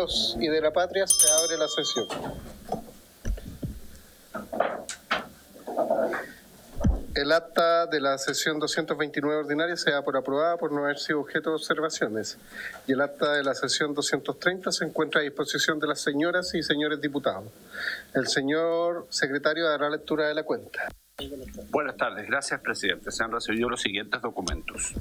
Dios y de la Patria, se abre la sesión. El acta de la sesión 229 ordinaria se da por aprobada por no haber sido objeto de observaciones. Y el acta de la sesión 230 se encuentra a disposición de las señoras y señores diputados. El señor secretario dará lectura de la cuenta. Buenas tardes. Gracias, presidente. Se han recibido los siguientes documentos.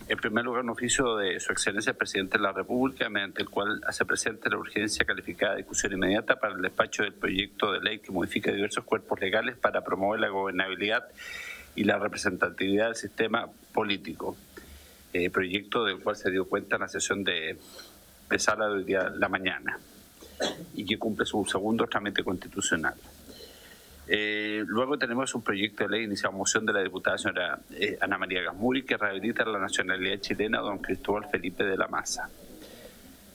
En primer lugar, un oficio de Su Excelencia el Presidente de la República, mediante el cual hace presente la urgencia calificada de discusión inmediata para el despacho del proyecto de ley que modifica diversos cuerpos legales para promover la gobernabilidad y la representatividad del sistema político. Proyecto del cual se dio cuenta en la sesión de sala de hoy día la mañana y que cumple su segundo trámite constitucional. Luego tenemos un proyecto de ley iniciado moción de la diputada señora Ana María Gasmuri que rehabilita la nacionalidad chilena a don Cristóbal Felipe de la Maza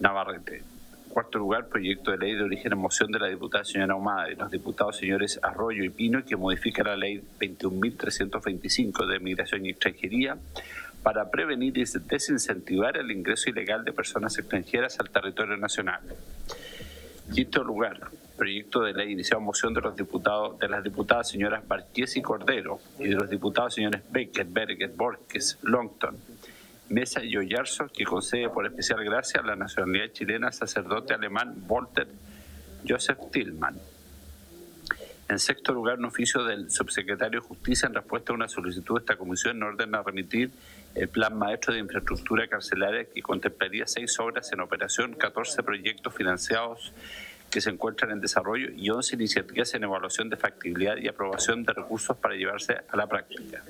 Navarrete. Cuarto lugar, proyecto de ley de origen en moción de la diputada señora Ahumada y los diputados señores Arroyo y Pino que modifica la ley 21.325 de Migración y Extranjería para prevenir y desincentivar el ingreso ilegal de personas extranjeras al territorio nacional. Quinto lugar, proyecto de ley iniciado moción de los diputados, de las diputadas señoras Barqués y Cordero y de los diputados señores Becker, Berger, Borges, Longton, Mesa y Oyarzo, que concede por especial gracia a la nacionalidad chilena al sacerdote alemán Walter Joseph Tillman. En sexto lugar, un oficio del subsecretario de Justicia en respuesta a una solicitud de esta comisión en orden a remitir el Plan Maestro de Infraestructura Carcelaria que contemplaría 6 obras en operación, 14 proyectos financiados que se encuentran en desarrollo y 11 iniciativas en evaluación de factibilidad y aprobación de recursos para llevarse a la práctica.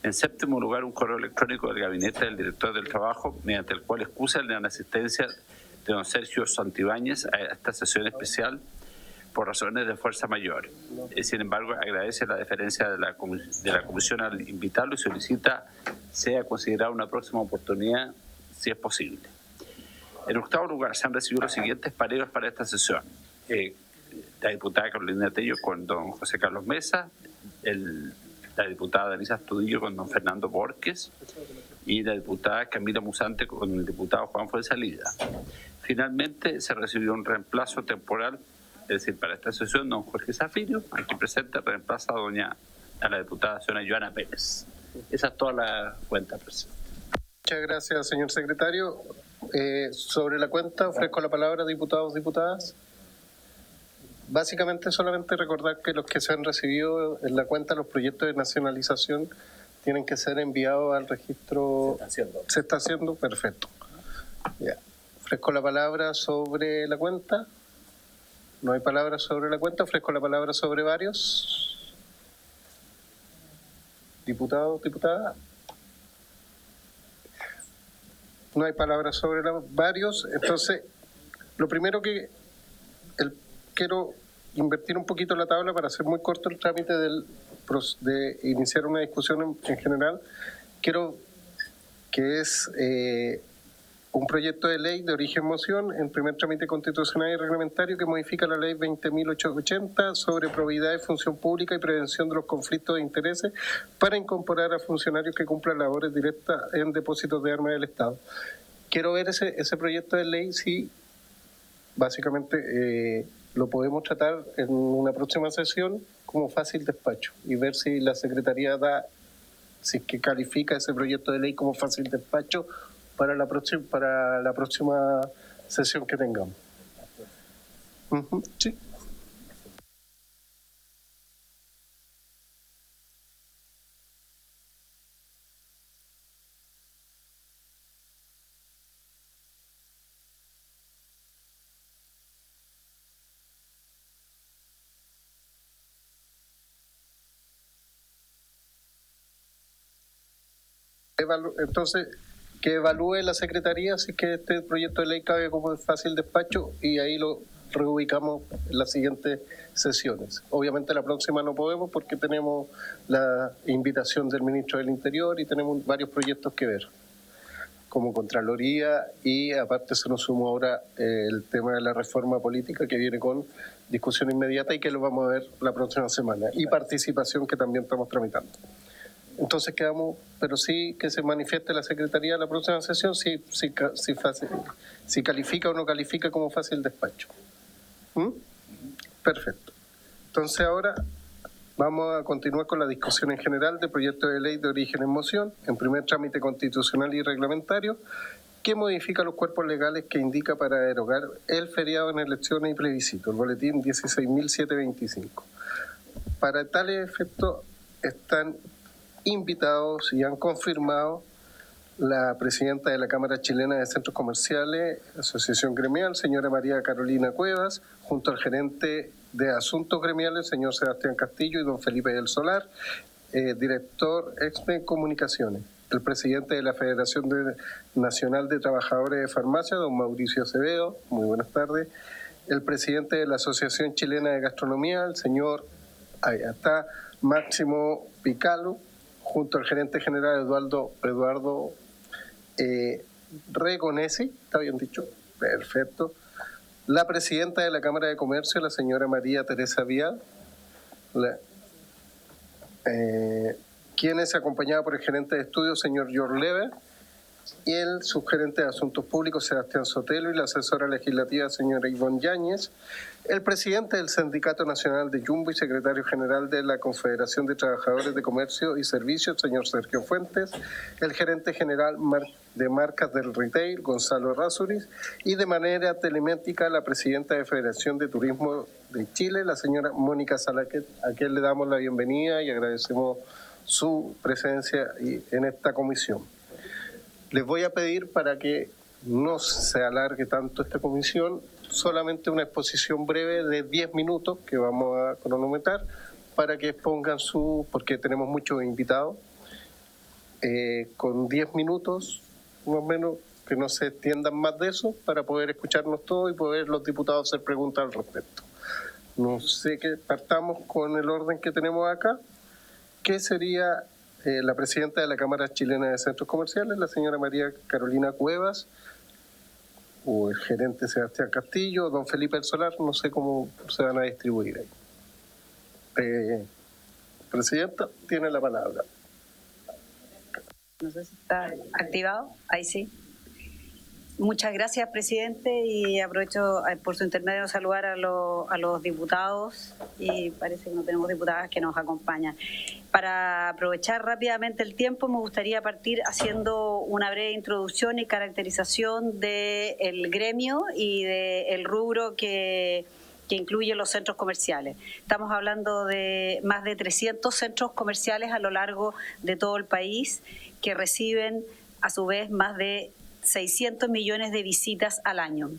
En séptimo lugar, un correo electrónico del gabinete del director del trabajo, mediante el cual excusa la inasistencia de don Sergio Santibáñez a esta sesión especial por razones de fuerza mayor. Sin embargo, agradece la deferencia de la comisión al invitarlo y solicita sea considerada una próxima oportunidad si es posible. En octavo lugar, se han recibido los siguientes pareos para esta sesión. La diputada Carolina Tello con don José Carlos Mesa, la diputada Denisa Astudillo con don Fernando Borges y la diputada Camila Musante con el diputado Juan Fuenzalida. Finalmente, se recibió un reemplazo temporal, es decir, para esta sesión, don Jorge Zafirio, aquí presente, reemplaza a la diputada señora Joana Pérez. Esa es toda la cuenta, presidente. Muchas gracias, señor secretario. Sobre la cuenta, ofrezco la palabra a diputados, diputadas. Básicamente, solamente recordar que los que se han recibido en la cuenta, los proyectos de nacionalización, tienen que ser enviados al registro. ¿Se está haciendo? Perfecto. Ya. Ofrezco la palabra sobre la cuenta. No hay palabras sobre la cuenta. Ofrezco la palabra sobre varios. Diputados, diputadas. No hay palabras sobre varios. Entonces, lo primero que quiero invertir un poquito la tabla para hacer muy corto el trámite de iniciar una discusión en general. Quiero que es un proyecto de ley de origen moción en primer trámite constitucional y reglamentario que modifica la ley 20.880 sobre probidad y función pública y prevención de los conflictos de intereses para incorporar a funcionarios que cumplan labores directas en depósitos de armas del Estado. Quiero ver ese proyecto de ley si básicamente lo podemos tratar en una próxima sesión como fácil despacho y ver si la Secretaría si es que califica ese proyecto de ley como fácil despacho para la próxima sesión que tengamos. Sí. Entonces, que evalúe la Secretaría si es que este proyecto de ley cabe como fácil despacho y ahí lo reubicamos en las siguientes sesiones. Obviamente la próxima no podemos porque tenemos la invitación del Ministro del Interior y tenemos varios proyectos que ver, como Contraloría, y aparte se nos sumó ahora el tema de la reforma política que viene con discusión inmediata y que lo vamos a ver la próxima semana, y participación que también estamos tramitando. Entonces quedamos, pero sí que se manifieste la Secretaría de la próxima sesión si califica o no califica como fácil despacho. ¿Mm? Perfecto. Entonces ahora vamos a continuar con la discusión en general del proyecto de ley de origen en moción, en primer trámite constitucional y reglamentario, que modifica los cuerpos legales que indica para derogar el feriado en elecciones y plebiscito, el boletín 16.725. Para tales efectos están invitados y han confirmado la presidenta de la Cámara Chilena de Centros Comerciales, Asociación Gremial, señora María Carolina Cuevas, junto al gerente de Asuntos Gremiales, señor Sebastián Castillo, y don Felipe del Solar, director EXPE Comunicaciones. El presidente de la Federación Nacional de Trabajadores de Farmacia, don Mauricio Acevedo, muy buenas tardes. El presidente de la Asociación Chilena de Gastronomía, el señor Máximo Picalo, junto al gerente general Eduardo Regonesi, ¿está bien dicho? Perfecto. La presidenta de la Cámara de Comercio, la señora María Teresa Vial, quien es acompañada por el gerente de estudios, señor George Lever, y el subgerente de Asuntos Públicos, Sebastián Sotelo, y la asesora legislativa, señora Ivonne Yáñez, el presidente del Sindicato Nacional de Jumbo y secretario general de la Confederación de Trabajadores de Comercio y Servicios, señor Sergio Fuentes, el gerente general de marcas del retail, Gonzalo Errázuriz, y de manera telemática la presidenta de Federación de Turismo de Chile, la señora Mónica Salaquet, a quien le damos la bienvenida y agradecemos su presencia en esta comisión. Les voy a pedir, para que no se alargue tanto esta comisión, solamente una exposición breve de 10 minutos que vamos a cronometrar para que expongan porque tenemos muchos invitados, con 10 minutos más o menos, que no se extiendan más de eso, para poder escucharnos todos y poder los diputados hacer preguntas al respecto. No sé, que partamos con el orden que tenemos acá, que sería la presidenta de la Cámara Chilena de Centros Comerciales, la señora María Carolina Cuevas, o el gerente Sebastián Castillo, don Felipe del Solar, no sé cómo se van a distribuir ahí. Presidenta, tiene la palabra. No sé si está activado, ahí sí. Muchas gracias, presidente, y aprovecho por su intermedio de saludar a los diputados, y parece que no tenemos diputadas que nos acompañan. Para aprovechar rápidamente el tiempo, me gustaría partir haciendo una breve introducción y caracterización del gremio y del rubro que incluye los centros comerciales. Estamos hablando de más de 300 centros comerciales a lo largo de todo el país, que reciben a su vez más de 600 millones de visitas al año.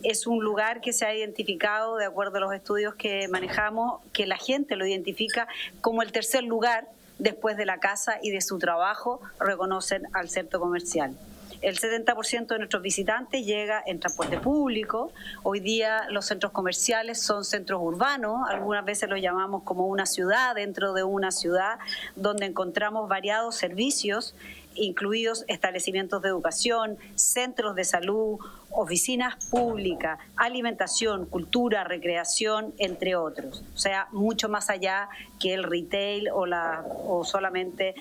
Es un lugar que se ha identificado, de acuerdo a los estudios que manejamos, que la gente lo identifica como el tercer lugar después de la casa y de su trabajo, reconocen al centro comercial. El 70% de nuestros visitantes llega en transporte público. Hoy día los centros comerciales son centros urbanos, algunas veces los llamamos como una ciudad dentro de una ciudad, donde encontramos variados servicios, incluidos establecimientos de educación, centros de salud, oficinas públicas, alimentación, cultura, recreación, entre otros. O sea, mucho más allá que el retail o solamente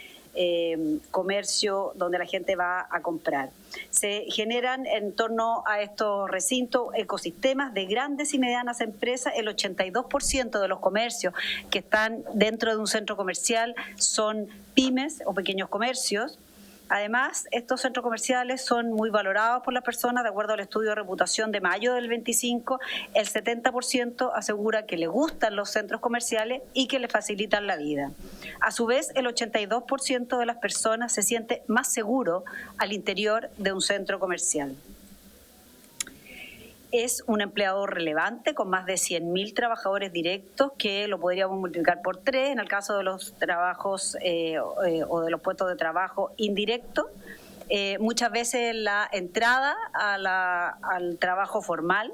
comercio donde la gente va a comprar. Se generan en torno a estos recintos ecosistemas de grandes y medianas empresas. El 82% de los comercios que están dentro de un centro comercial son pymes o pequeños comercios. Además, estos centros comerciales son muy valorados por las personas. De acuerdo al estudio de reputación de mayo del 25, el 70% asegura que les gustan los centros comerciales y que les facilitan la vida. A su vez, el 82% de las personas se siente más seguro al interior de un centro comercial. Es un empleador relevante con más de 100.000 trabajadores directos, que lo podríamos multiplicar por 3 en el caso de los trabajos o de los puestos de trabajo indirectos. Muchas veces la entrada al trabajo formal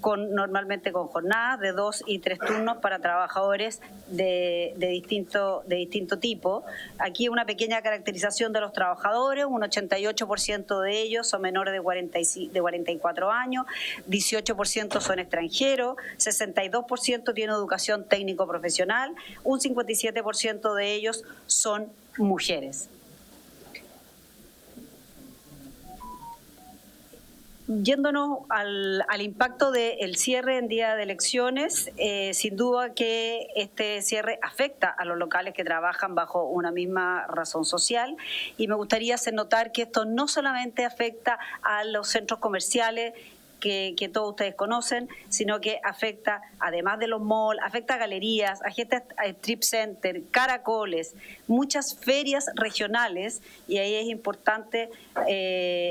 normalmente con jornadas de 2 y 3 turnos para trabajadores de distinto tipo. Aquí una pequeña caracterización de los trabajadores: un 88% de ellos son menores de 44 años, 18% son extranjeros, 62% tienen educación técnico-profesional, un 57% de ellos son mujeres. Yéndonos al impacto del cierre en día de elecciones, sin duda que este cierre afecta a los locales que trabajan bajo una misma razón social, y me gustaría hacer notar que esto no solamente afecta a los centros comerciales que todos ustedes conocen, sino que afecta, además de los malls, afecta a galerías, afecta a strip center, caracoles, muchas ferias regionales, y ahí es importante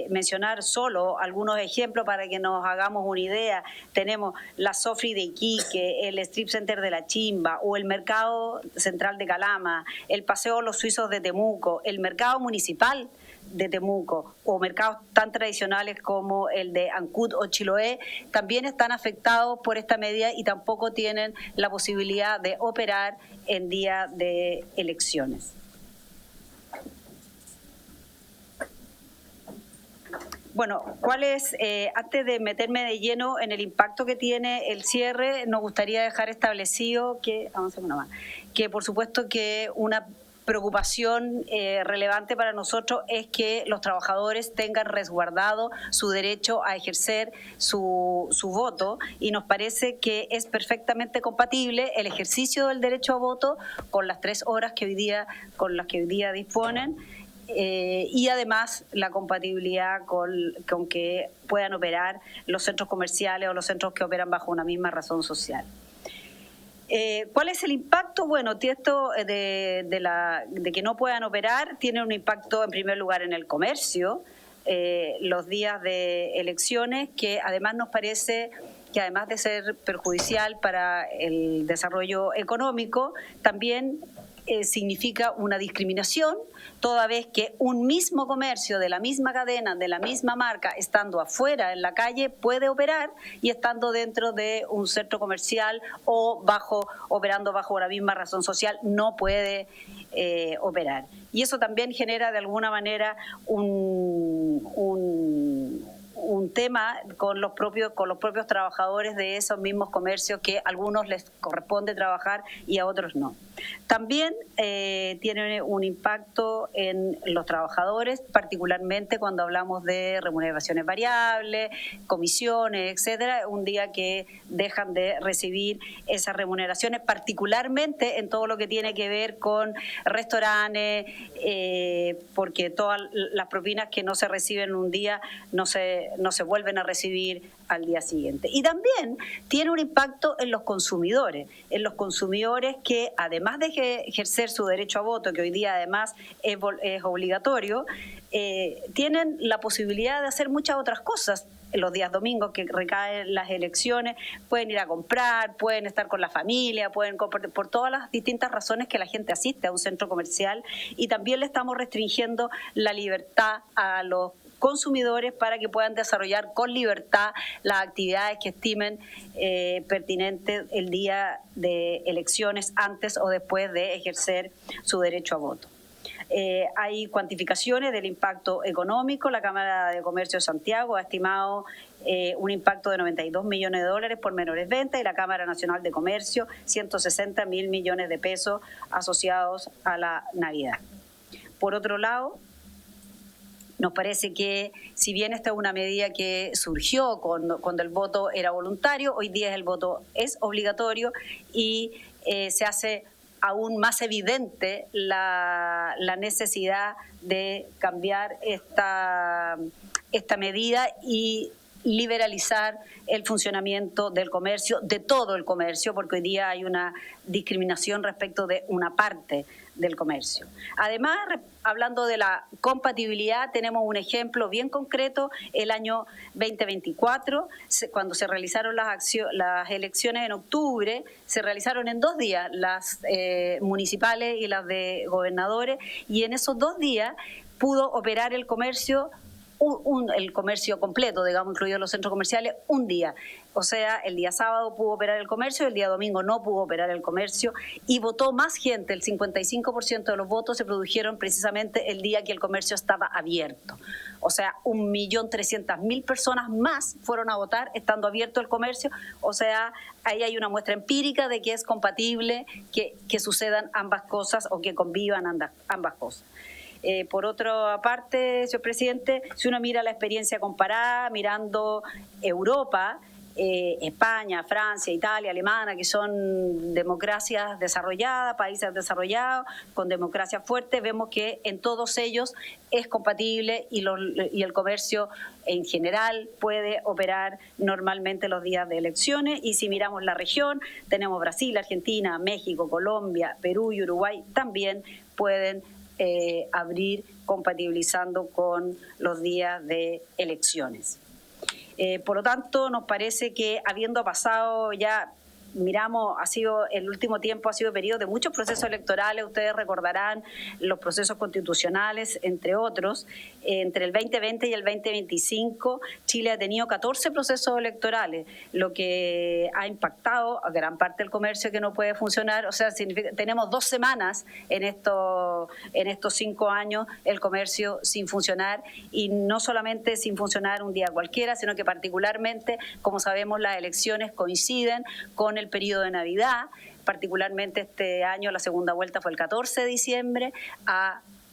mencionar solo algunos ejemplos para que nos hagamos una idea. Tenemos la Sofri de Iquique, el strip center de La Chimba, o el mercado central de Calama, el paseo Los Suizos de Temuco, el mercado municipal de Temuco, o mercados tan tradicionales como el de Ancud o Chiloé, también están afectados por esta medida y tampoco tienen la posibilidad de operar en día de elecciones. Bueno, antes de meterme de lleno en el impacto que tiene el cierre, nos gustaría dejar establecido que por supuesto que una preocupación relevante para nosotros es que los trabajadores tengan resguardado su derecho a ejercer su voto, y nos parece que es perfectamente compatible el ejercicio del derecho a voto con las 3 horas con las que hoy día disponen, y además la compatibilidad con que puedan operar los centros comerciales o los centros que operan bajo una misma razón social. ¿Cuál es el impacto? Bueno, esto de que no puedan operar tiene un impacto en primer lugar en el comercio, los días de elecciones, que además nos parece que además de ser perjudicial para el desarrollo económico, también significa una discriminación, toda vez que un mismo comercio de la misma cadena, de la misma marca, estando afuera en la calle puede operar, y estando dentro de un centro comercial o operando bajo la misma razón social no puede operar. Y eso también genera de alguna manera un tema con los propios trabajadores de esos mismos comercios, que a algunos les corresponde trabajar y a otros no. También tiene un impacto en los trabajadores, particularmente cuando hablamos de remuneraciones variables, comisiones, etcétera, un día que dejan de recibir esas remuneraciones, particularmente en todo lo que tiene que ver con restaurantes, porque todas las propinas que no se reciben un día no se vuelven a recibir al día siguiente. Y también tiene un impacto en los consumidores que, además de ejercer su derecho a voto, que hoy día además es obligatorio, tienen la posibilidad de hacer muchas otras cosas. En los días domingos que recaen las elecciones, pueden ir a comprar, pueden estar con la familia, pueden comprar, por todas las distintas razones que la gente asiste a un centro comercial, y también le estamos restringiendo la libertad a los consumidores para que puedan desarrollar con libertad las actividades que estimen pertinentes el día de elecciones, antes o después de ejercer su derecho a voto. Hay cuantificaciones del impacto económico. La Cámara de Comercio de Santiago ha estimado un impacto de $92 millones por menores ventas, y la Cámara Nacional de Comercio 160.000 millones de pesos asociados a la Navidad. Por otro lado, nos parece que, si bien esta es una medida que surgió cuando el voto era voluntario, hoy día el voto es obligatorio, y se hace aún más evidente la necesidad de cambiar esta medida y liberalizar el funcionamiento del comercio, de todo el comercio, porque hoy día hay una discriminación respecto de una parte del comercio. Además, hablando de la compatibilidad, tenemos un ejemplo bien concreto. El año 2024, cuando se realizaron las elecciones en octubre, se realizaron en 2 días, las municipales y las de gobernadores, y en esos 2 días pudo operar el comercio, el comercio completo, digamos, incluidos los centros comerciales, un día. O sea, el día sábado pudo operar el comercio, el día domingo no pudo operar el comercio y votó más gente, el 55% de los votos se produjeron precisamente el día que el comercio estaba abierto. O sea, 1.300.000 personas más fueron a votar estando abierto el comercio. O sea, ahí hay una muestra empírica de que es compatible que sucedan ambas cosas o que convivan ambas cosas. Por otra parte, señor presidente, si uno mira la experiencia comparada, mirando Europa, España, Francia, Italia, Alemania, que son democracias desarrolladas, países desarrollados, con democracia fuerte, vemos que en todos ellos es compatible y el comercio en general puede operar normalmente los días de elecciones. Y si miramos la región, tenemos Brasil, Argentina, México, Colombia, Perú y Uruguay también pueden abrir compatibilizando con los días de elecciones. Por lo tanto, nos parece que habiendo pasado ya, miramos, el último tiempo ha sido periodo de muchos procesos electorales, ustedes recordarán los procesos constitucionales, entre otros. Entre el 2020 y el 2025, Chile ha tenido 14 procesos electorales, lo que ha impactado a gran parte del comercio que no puede funcionar. O sea, tenemos 2 semanas en estos 5 años el comercio sin funcionar, y no solamente sin funcionar un día cualquiera, sino que particularmente, como sabemos, las elecciones coinciden con el periodo de Navidad. Particularmente este año la segunda vuelta fue el 14 de diciembre,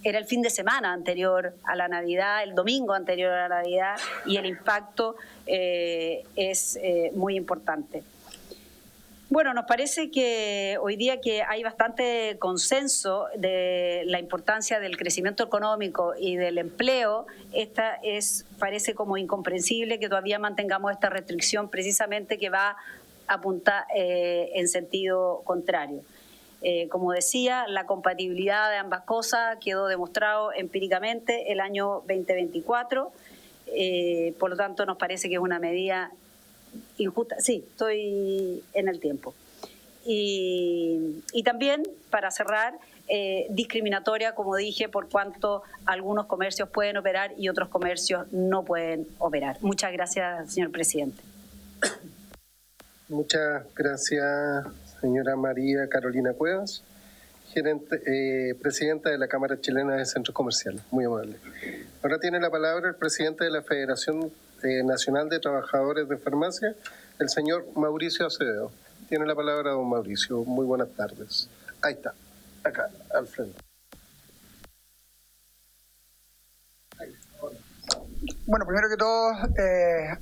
era el fin de semana anterior a la Navidad, el domingo anterior a la Navidad, y el impacto es muy importante. Bueno, nos parece que hoy día que hay bastante consenso de la importancia del crecimiento económico y del empleo, parece como incomprensible que todavía mantengamos esta restricción precisamente que va a apuntar en sentido contrario. Como decía, la compatibilidad de ambas cosas quedó demostrado empíricamente el año 2024, por lo tanto nos parece que es una medida injusta. Sí, estoy en el tiempo. Y también, para cerrar, discriminatoria, como dije, por cuanto algunos comercios pueden operar y otros comercios no pueden operar. Muchas gracias, señor presidente. Muchas gracias, señora María Carolina Cuevas, presidenta de la Cámara Chilena de Centros Comerciales. Muy amable. Ahora tiene la palabra el presidente de la Federación Nacional de Trabajadores de Farmacia, el señor Mauricio Acevedo. Tiene la palabra don Mauricio. Muy buenas tardes. Ahí está, acá, al frente. Bueno, primero que todo,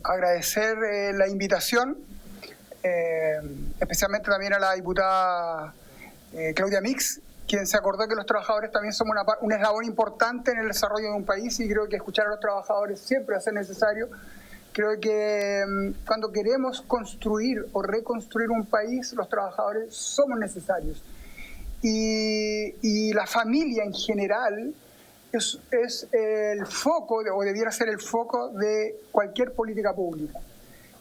agradecer la invitación, especialmente también a la diputada Claudia Mix, quien se acordó que los trabajadores también somos un eslabón importante en el desarrollo de un país, y creo que escuchar a los trabajadores siempre va a ser necesario. Creo que cuando queremos construir o reconstruir un país, los trabajadores somos necesarios. Y la familia en general es el foco, o debiera ser el foco de cualquier política pública.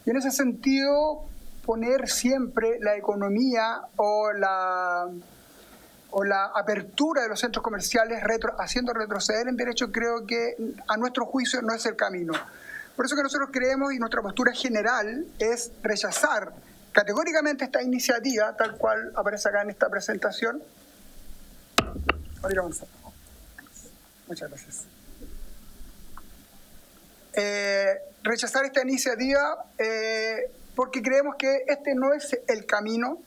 Y en ese sentido, poner siempre la economía o la apertura de los centros comerciales haciendo retroceder en derecho, creo que a nuestro juicio no es el camino. Por eso que nosotros creemos, y nuestra postura general es rechazar categóricamente esta iniciativa, tal cual aparece acá en esta presentación. Voy a ir avanzando. Muchas gracias. Rechazar esta iniciativa porque creemos que este no es el camino.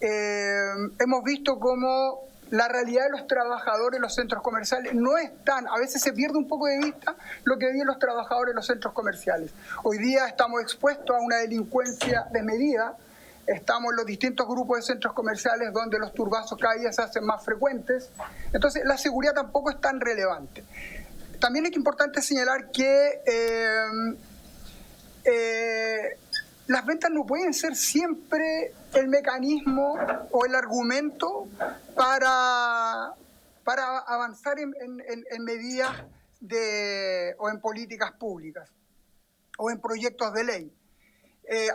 Hemos visto cómo la realidad de los trabajadores en los centros comerciales no es tan, a veces se pierde un poco de vista lo que viven los trabajadores en los centros comerciales. Hoy día estamos expuestos a una delincuencia desmedida, estamos en los distintos grupos de centros comerciales donde los turbazos cada día se hacen más frecuentes, entonces la seguridad tampoco es tan relevante. También es importante señalar que las ventas no pueden ser siempre el mecanismo o el argumento para avanzar en medidas o en políticas públicas o en proyectos de ley.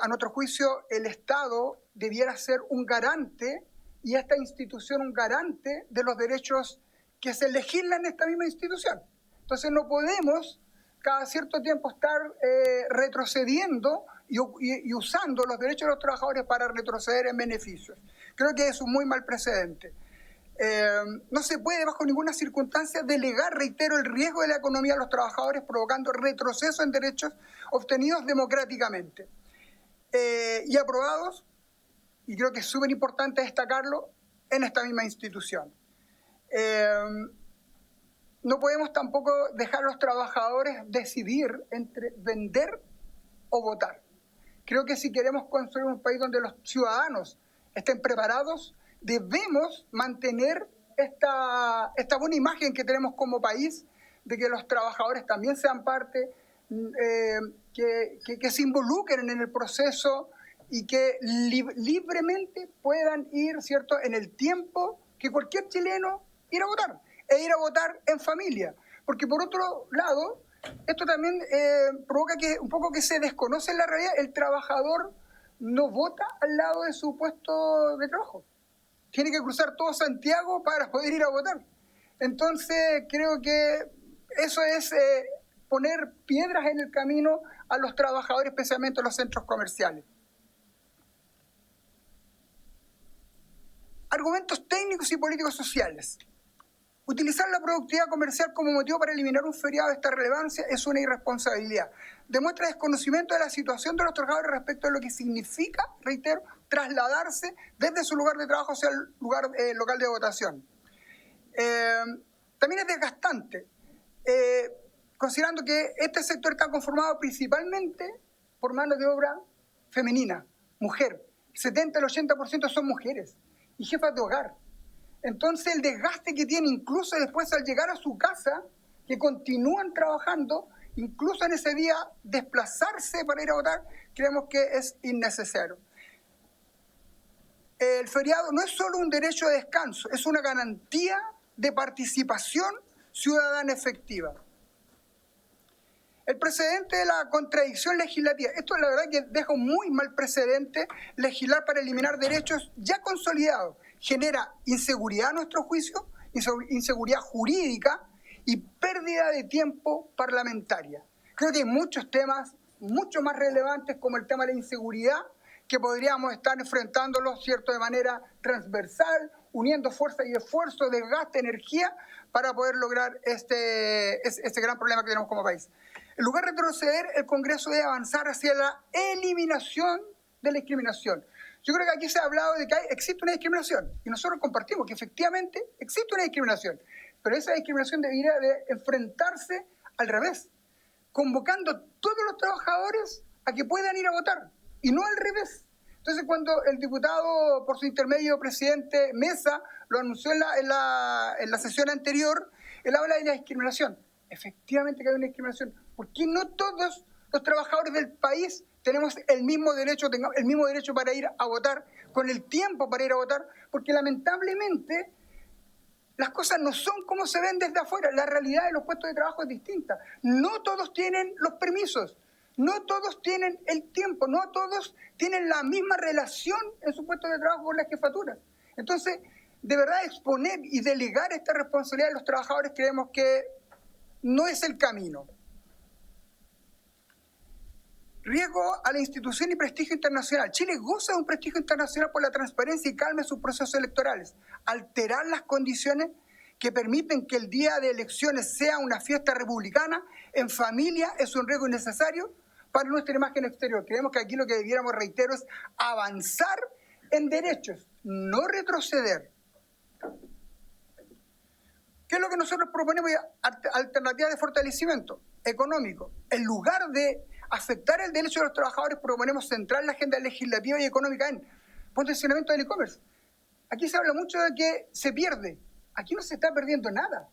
A nuestro juicio, el Estado debiera ser un garante, y esta institución un garante de los derechos que se legislan en esta misma institución. Entonces no podemos cada cierto tiempo estar retrocediendo y usando los derechos de los trabajadores para retroceder en beneficios. Creo que es un muy mal precedente. No se puede bajo ninguna circunstancia delegar, reitero, el riesgo de la economía a los trabajadores, provocando retroceso en derechos obtenidos democráticamente y aprobados, y creo que es súper importante destacarlo, en esta misma institución. No podemos tampoco dejar a los trabajadores decidir entre vender o votar. Creo que si queremos construir un país donde los ciudadanos estén preparados, debemos mantener esta buena imagen que tenemos como país, de que los trabajadores también sean parte, que se involucren en el proceso y que libremente puedan ir, ¿cierto?, en el tiempo que cualquier chileno ir a votar, e ir a votar en familia. Porque por otro lado, esto también provoca que un poco que se desconoce en la realidad. El trabajador no vota al lado de su puesto de trabajo. Tiene que cruzar todo Santiago para poder ir a votar. Entonces, creo que eso es poner piedras en el camino a los trabajadores, especialmente a los centros comerciales. Argumentos técnicos y políticos sociales. Utilizar la productividad comercial como motivo para eliminar un feriado de esta relevancia es una irresponsabilidad. Demuestra desconocimiento de la situación de los trabajadores respecto a lo que significa, reitero, trasladarse desde su lugar de trabajo hacia el lugar local de votación. También es desgastante, considerando que este sector está conformado principalmente por mano de obra femenina, mujer. El 70 al 80% son mujeres y jefas de hogar. Entonces el desgaste que tiene incluso después al llegar a su casa, que continúan trabajando, incluso en ese día desplazarse para ir a votar, creemos que es innecesario. El feriado no es solo un derecho de descanso, es una garantía de participación ciudadana efectiva. El precedente de la contradicción legislativa. Esto la verdad que deja un muy mal precedente. Legislar para eliminar derechos ya consolidados genera inseguridad a nuestro juicio, inseguridad jurídica y pérdida de tiempo parlamentaria. Creo que hay muchos temas mucho más relevantes, como el tema de la inseguridad, que podríamos estar enfrentándolos, ¿cierto?, de manera transversal, uniendo fuerza y esfuerzo, desgaste, energía, para poder lograr este gran problema que tenemos como país. En lugar de retroceder, el Congreso debe avanzar hacia la eliminación de la discriminación. Yo creo que aquí se ha hablado de que existe una discriminación, y nosotros compartimos que efectivamente existe una discriminación, pero esa discriminación debería de enfrentarse al revés, convocando a todos los trabajadores a que puedan ir a votar, y no al revés. Entonces, cuando el diputado, por su intermedio, presidente Mesa, lo anunció en la sesión anterior, él habla de la discriminación. Efectivamente que hay una discriminación, porque no todos los trabajadores del país tenemos el mismo derecho para ir a votar, con el tiempo para ir a votar, porque lamentablemente las cosas no son como se ven desde afuera. La realidad de los puestos de trabajo es distinta. No todos tienen los permisos, no todos tienen el tiempo, no todos tienen la misma relación en su puesto de trabajo con la jefatura. Entonces, de verdad, exponer y delegar esta responsabilidad a los trabajadores creemos que no es el camino. Riesgo a la institución y prestigio internacional. Chile goza de un prestigio internacional por la transparencia y calma en sus procesos electorales. Alterar las condiciones que permiten que el día de elecciones sea una fiesta republicana en familia es un riesgo innecesario para nuestra imagen exterior. Creemos que aquí lo que debiéramos, reitero, es avanzar en derechos, no retroceder. ¿Qué es lo que nosotros proponemos? Alternativas de fortalecimiento económico. En lugar de afectar el derecho de los trabajadores, proponemos centrar la agenda legislativa y económica en potenciamiento del e-commerce. Aquí se habla mucho de que se pierde. Aquí no se está perdiendo nada,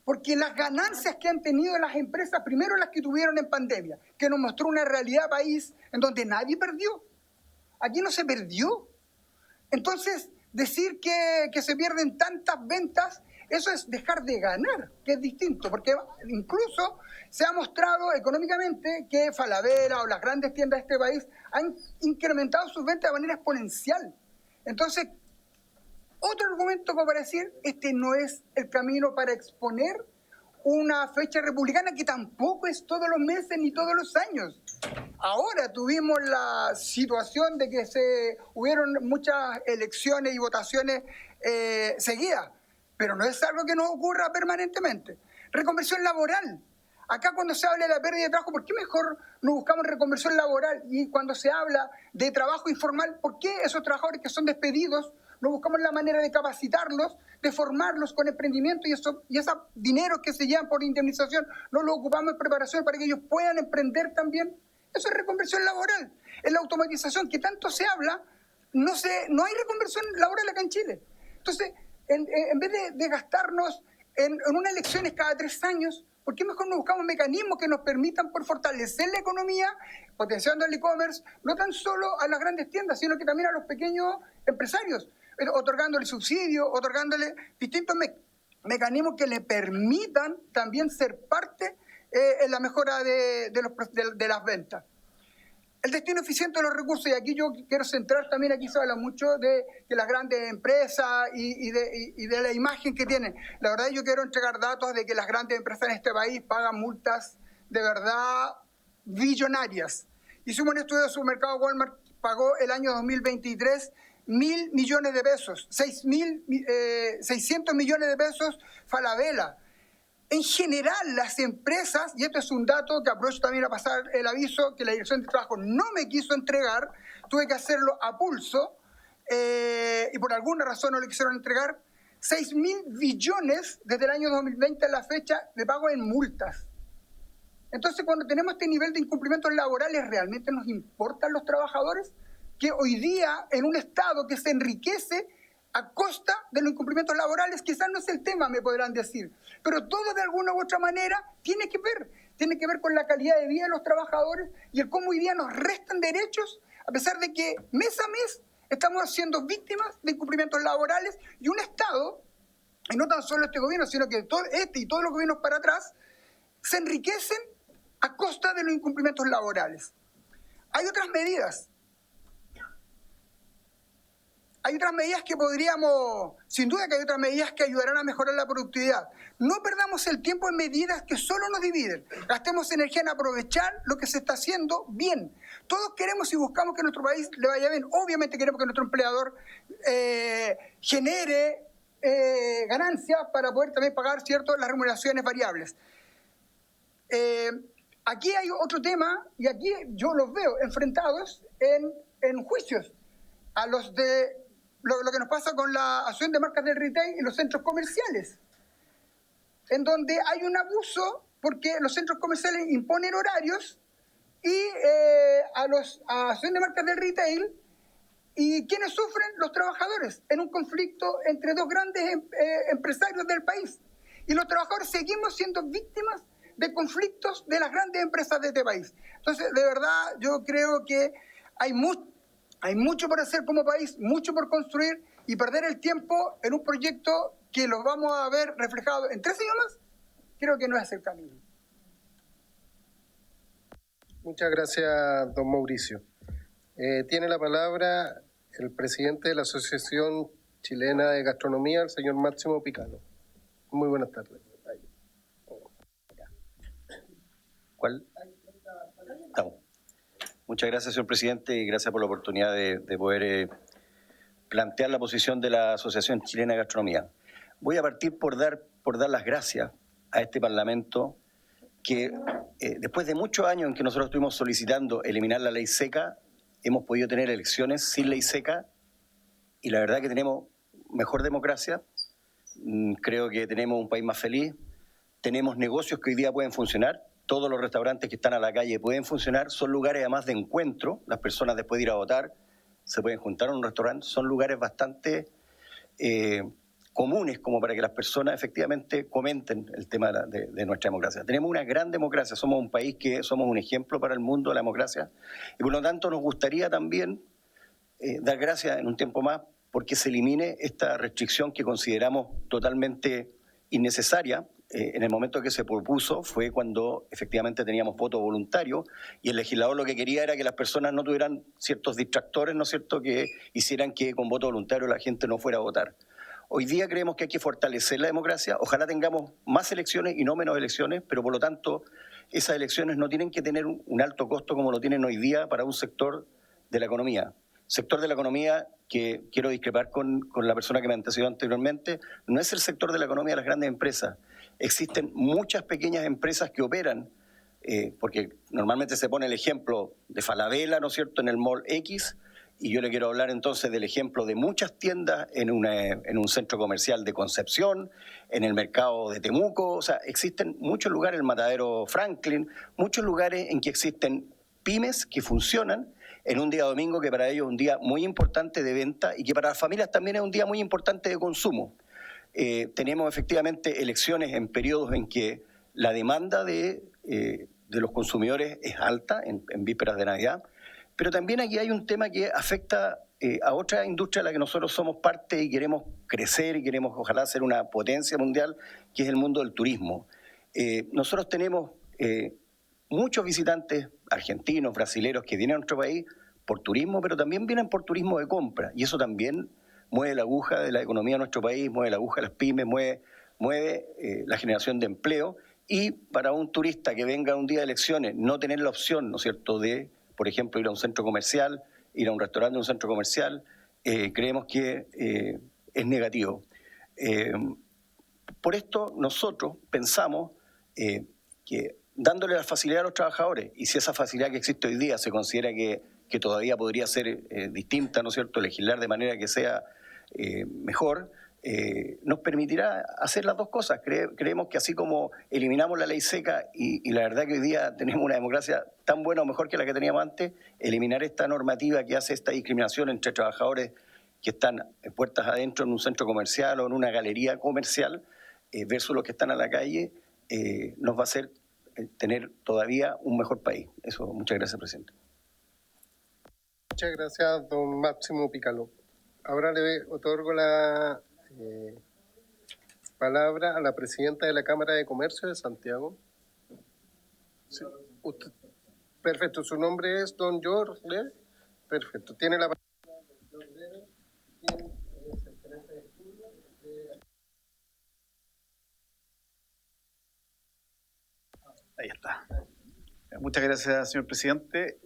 porque las ganancias que han tenido las empresas, primero las que tuvieron en pandemia, que nos mostró una realidad país en donde nadie perdió. Aquí no se perdió. Entonces, decir que se pierden tantas ventas, eso es dejar de ganar, que es distinto, porque incluso se ha mostrado económicamente que Falabella o las grandes tiendas de este país han incrementado sus ventas de manera exponencial. Entonces, otro argumento como para decir, este no es el camino para exponer una fecha republicana que tampoco es todos los meses ni todos los años. Ahora tuvimos la situación de que hubieron muchas elecciones y votaciones seguidas, pero no es algo que nos ocurra permanentemente. Reconversión laboral. Acá cuando se habla de la pérdida de trabajo, ¿por qué mejor no buscamos reconversión laboral? Y cuando se habla de trabajo informal, ¿por qué esos trabajadores que son despedidos no buscamos la manera de capacitarlos, de formarlos con emprendimiento y ese dinero que se llevan por indemnización no lo ocupamos en preparación para que ellos puedan emprender también? Eso es reconversión laboral. En la automatización que tanto se habla, no hay reconversión laboral acá en Chile. Entonces, en vez de gastarnos en unas elecciones cada 3 años, ¿por qué mejor no buscamos mecanismos que nos permitan por fortalecer la economía, potenciando el e-commerce, no tan solo a las grandes tiendas, sino que también a los pequeños empresarios, otorgándole subsidios, otorgándole distintos mecanismos que le permitan también ser parte en la mejora de las ventas? El destino eficiente de los recursos, y aquí yo quiero centrar también, aquí se habla mucho de las grandes empresas y de la imagen que tienen. La verdad yo quiero entregar datos de que las grandes empresas en este país pagan multas de verdad billonarias. Hicimos un estudio de supermercado. Walmart pagó el año 2023 $1.000 millones, 600 millones de pesos Falabella. En general, las empresas, y esto es un dato que aprovecho también a pasar el aviso, que la Dirección de Trabajo no me quiso entregar, tuve que hacerlo a pulso, y por alguna razón no le quisieron entregar, 6.000 billones desde el año 2020 a la fecha de pago en multas. Entonces, cuando tenemos este nivel de incumplimientos laborales, ¿realmente nos importan los trabajadores? Que hoy día, en un Estado que se enriquece a costa de los incumplimientos laborales, quizás no es el tema, me podrán decir, pero todo de alguna u otra manera tiene que ver con la calidad de vida de los trabajadores y el cómo hoy día nos restan derechos, a pesar de que mes a mes estamos siendo víctimas de incumplimientos laborales, y un Estado, y no tan solo este gobierno, sino que todo este y todos los gobiernos para atrás, se enriquecen a costa de los incumplimientos laborales. Hay otras medidas. Hay otras medidas que podríamos, sin duda que hay otras medidas que ayudarán a mejorar la productividad. No perdamos el tiempo en medidas que solo nos dividen. Gastemos energía en aprovechar lo que se está haciendo bien. Todos queremos y buscamos que nuestro país le vaya bien. Obviamente queremos que nuestro empleador genere ganancias para poder también pagar, ¿cierto?, las remuneraciones variables. Aquí hay otro tema, y aquí yo los veo enfrentados en juicios a los de lo que nos pasa con la asociación de marcas del retail y los centros comerciales, en donde hay un abuso porque los centros comerciales imponen horarios y a la asociación de marcas del retail, y ¿quiénes sufren? Los trabajadores, en un conflicto entre dos grandes empresarios del país. Y los trabajadores seguimos siendo víctimas de conflictos de las grandes empresas de este país. Entonces, de verdad, yo creo que hay mucho por hacer como país, mucho por construir, y perder el tiempo en un proyecto que lo vamos a ver reflejado en 3 años más, creo que no es el camino. Muchas gracias, don Mauricio. Tiene la palabra el presidente de la Asociación Chilena de Gastronomía, el señor Máximo Picano. Muy buenas tardes. ¿Cuál? Estamos. Muchas gracias, señor presidente, y gracias por la oportunidad de poder plantear la posición de la Asociación Chilena de Gastronomía. Voy a partir por dar las gracias a este Parlamento que, después de muchos años en que nosotros estuvimos solicitando eliminar la ley seca, hemos podido tener elecciones sin ley seca, y la verdad que tenemos mejor democracia. Creo que tenemos un país más feliz, tenemos negocios que hoy día pueden funcionar. Todos los restaurantes que están a la calle pueden funcionar, son lugares además de encuentro. Las personas, después de ir a votar, se pueden juntar en un restaurante. Son lugares bastante comunes como para que las personas efectivamente comenten el tema de nuestra democracia. Tenemos una gran democracia, somos un país que somos un ejemplo para el mundo de la democracia, y por lo tanto nos gustaría también dar gracias en un tiempo más porque se elimine esta restricción que consideramos totalmente innecesaria. En el momento que se propuso fue cuando efectivamente teníamos voto voluntario, y el legislador lo que quería era que las personas no tuvieran ciertos distractores, ¿no es cierto?, que hicieran que con voto voluntario la gente no fuera a votar. Hoy día creemos que hay que fortalecer la democracia. Ojalá tengamos más elecciones y no menos elecciones, pero por lo tanto esas elecciones no tienen que tener un alto costo como lo tienen hoy día para un sector de la economía. Sector de la economía que quiero discrepar con la persona que me antecedió anteriormente, no es el sector de la economía de las grandes empresas. Existen muchas pequeñas empresas que operan, porque normalmente se pone el ejemplo de Falabella, ¿no es cierto?, en el Mall X, y yo le quiero hablar entonces del ejemplo de muchas tiendas en un centro comercial de Concepción, en el mercado de Temuco. O sea, existen muchos lugares, el Matadero Franklin, muchos lugares en que existen pymes que funcionan en un día domingo que para ellos es un día muy importante de venta y que para las familias también es un día muy importante de consumo. Tenemos efectivamente elecciones en periodos en que la demanda de los consumidores es alta, en vísperas de Navidad, pero también aquí hay un tema que afecta a otra industria a la que nosotros somos parte y queremos crecer y queremos ojalá ser una potencia mundial, que es el mundo del turismo. Nosotros tenemos muchos visitantes argentinos, brasileños que vienen a nuestro país por turismo, pero también vienen por turismo de compra, y eso también mueve la aguja de la economía de nuestro país, mueve la aguja de las pymes, mueve la generación de empleo. Y para un turista que venga un día de elecciones, no tener la opción, ¿no es cierto?, de, por ejemplo, ir a un centro comercial, ir a un restaurante de un centro comercial, creemos que es negativo. Por esto nosotros pensamos que dándole la facilidad a los trabajadores, y si esa facilidad que existe hoy día se considera que todavía podría ser distinta, ¿no es cierto?, legislar de manera que sea mejor, nos permitirá hacer las dos cosas. Creemos que así como eliminamos la ley seca y la verdad que hoy día tenemos una democracia tan buena o mejor que la que teníamos antes, eliminar esta normativa que hace esta discriminación entre trabajadores que están puertas adentro en un centro comercial o en una galería comercial versus los que están a la calle, nos va a hacer tener todavía un mejor país. Eso, muchas gracias, presidente. Muchas gracias, don Máximo Picaló. Ahora le otorgo la palabra a la presidenta de la Cámara de Comercio de Santiago. Sí. Perfecto, su nombre es don George. Perfecto, tiene la palabra. Ahí está. Muchas gracias, señor presidente.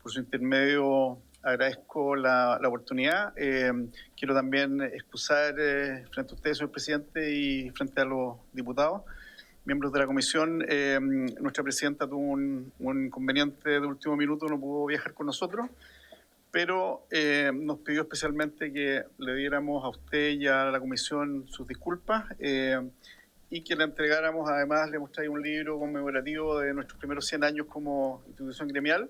Por su intermedio agradezco la oportunidad. Quiero también excusar frente a usted, señor presidente, y frente a los diputados, miembros de la comisión. Nuestra presidenta tuvo un inconveniente de último minuto, no pudo viajar con nosotros, pero nos pidió especialmente que le diéramos a usted y a la comisión sus disculpas y que le entregáramos, además, le hemos traído un libro conmemorativo de nuestros primeros 100 años como institución gremial.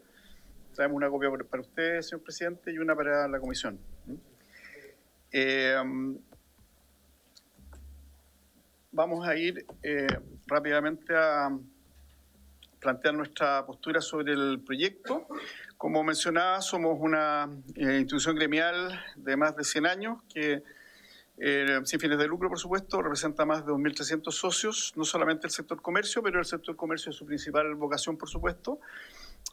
Traemos una copia para usted, señor presidente, y una para la comisión. Vamos a ir rápidamente a plantear nuestra postura sobre el proyecto. Como mencionaba, somos una institución gremial de más de 100 años que, sin fines de lucro, por supuesto, representa más de 2.300 socios, no solamente el sector comercio, pero el sector comercio es su principal vocación, por supuesto,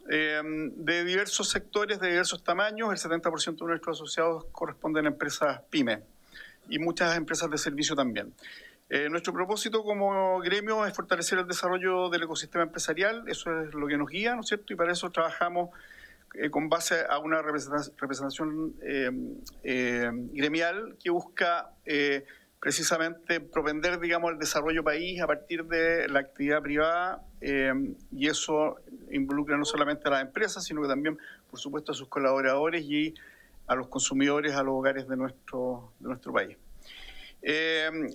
de diversos sectores, de diversos tamaños. El 70% de nuestros asociados corresponden a empresas pymes y muchas empresas de servicio también. Nuestro propósito como gremio es fortalecer el desarrollo del ecosistema empresarial, eso es lo que nos guía, ¿no es cierto? Y para eso trabajamos con base a una representación gremial que busca precisamente propender, digamos, el desarrollo país a partir de la actividad privada, y eso involucra no solamente a las empresas, sino que también, por supuesto, a sus colaboradores y a los consumidores, a los hogares de nuestro país.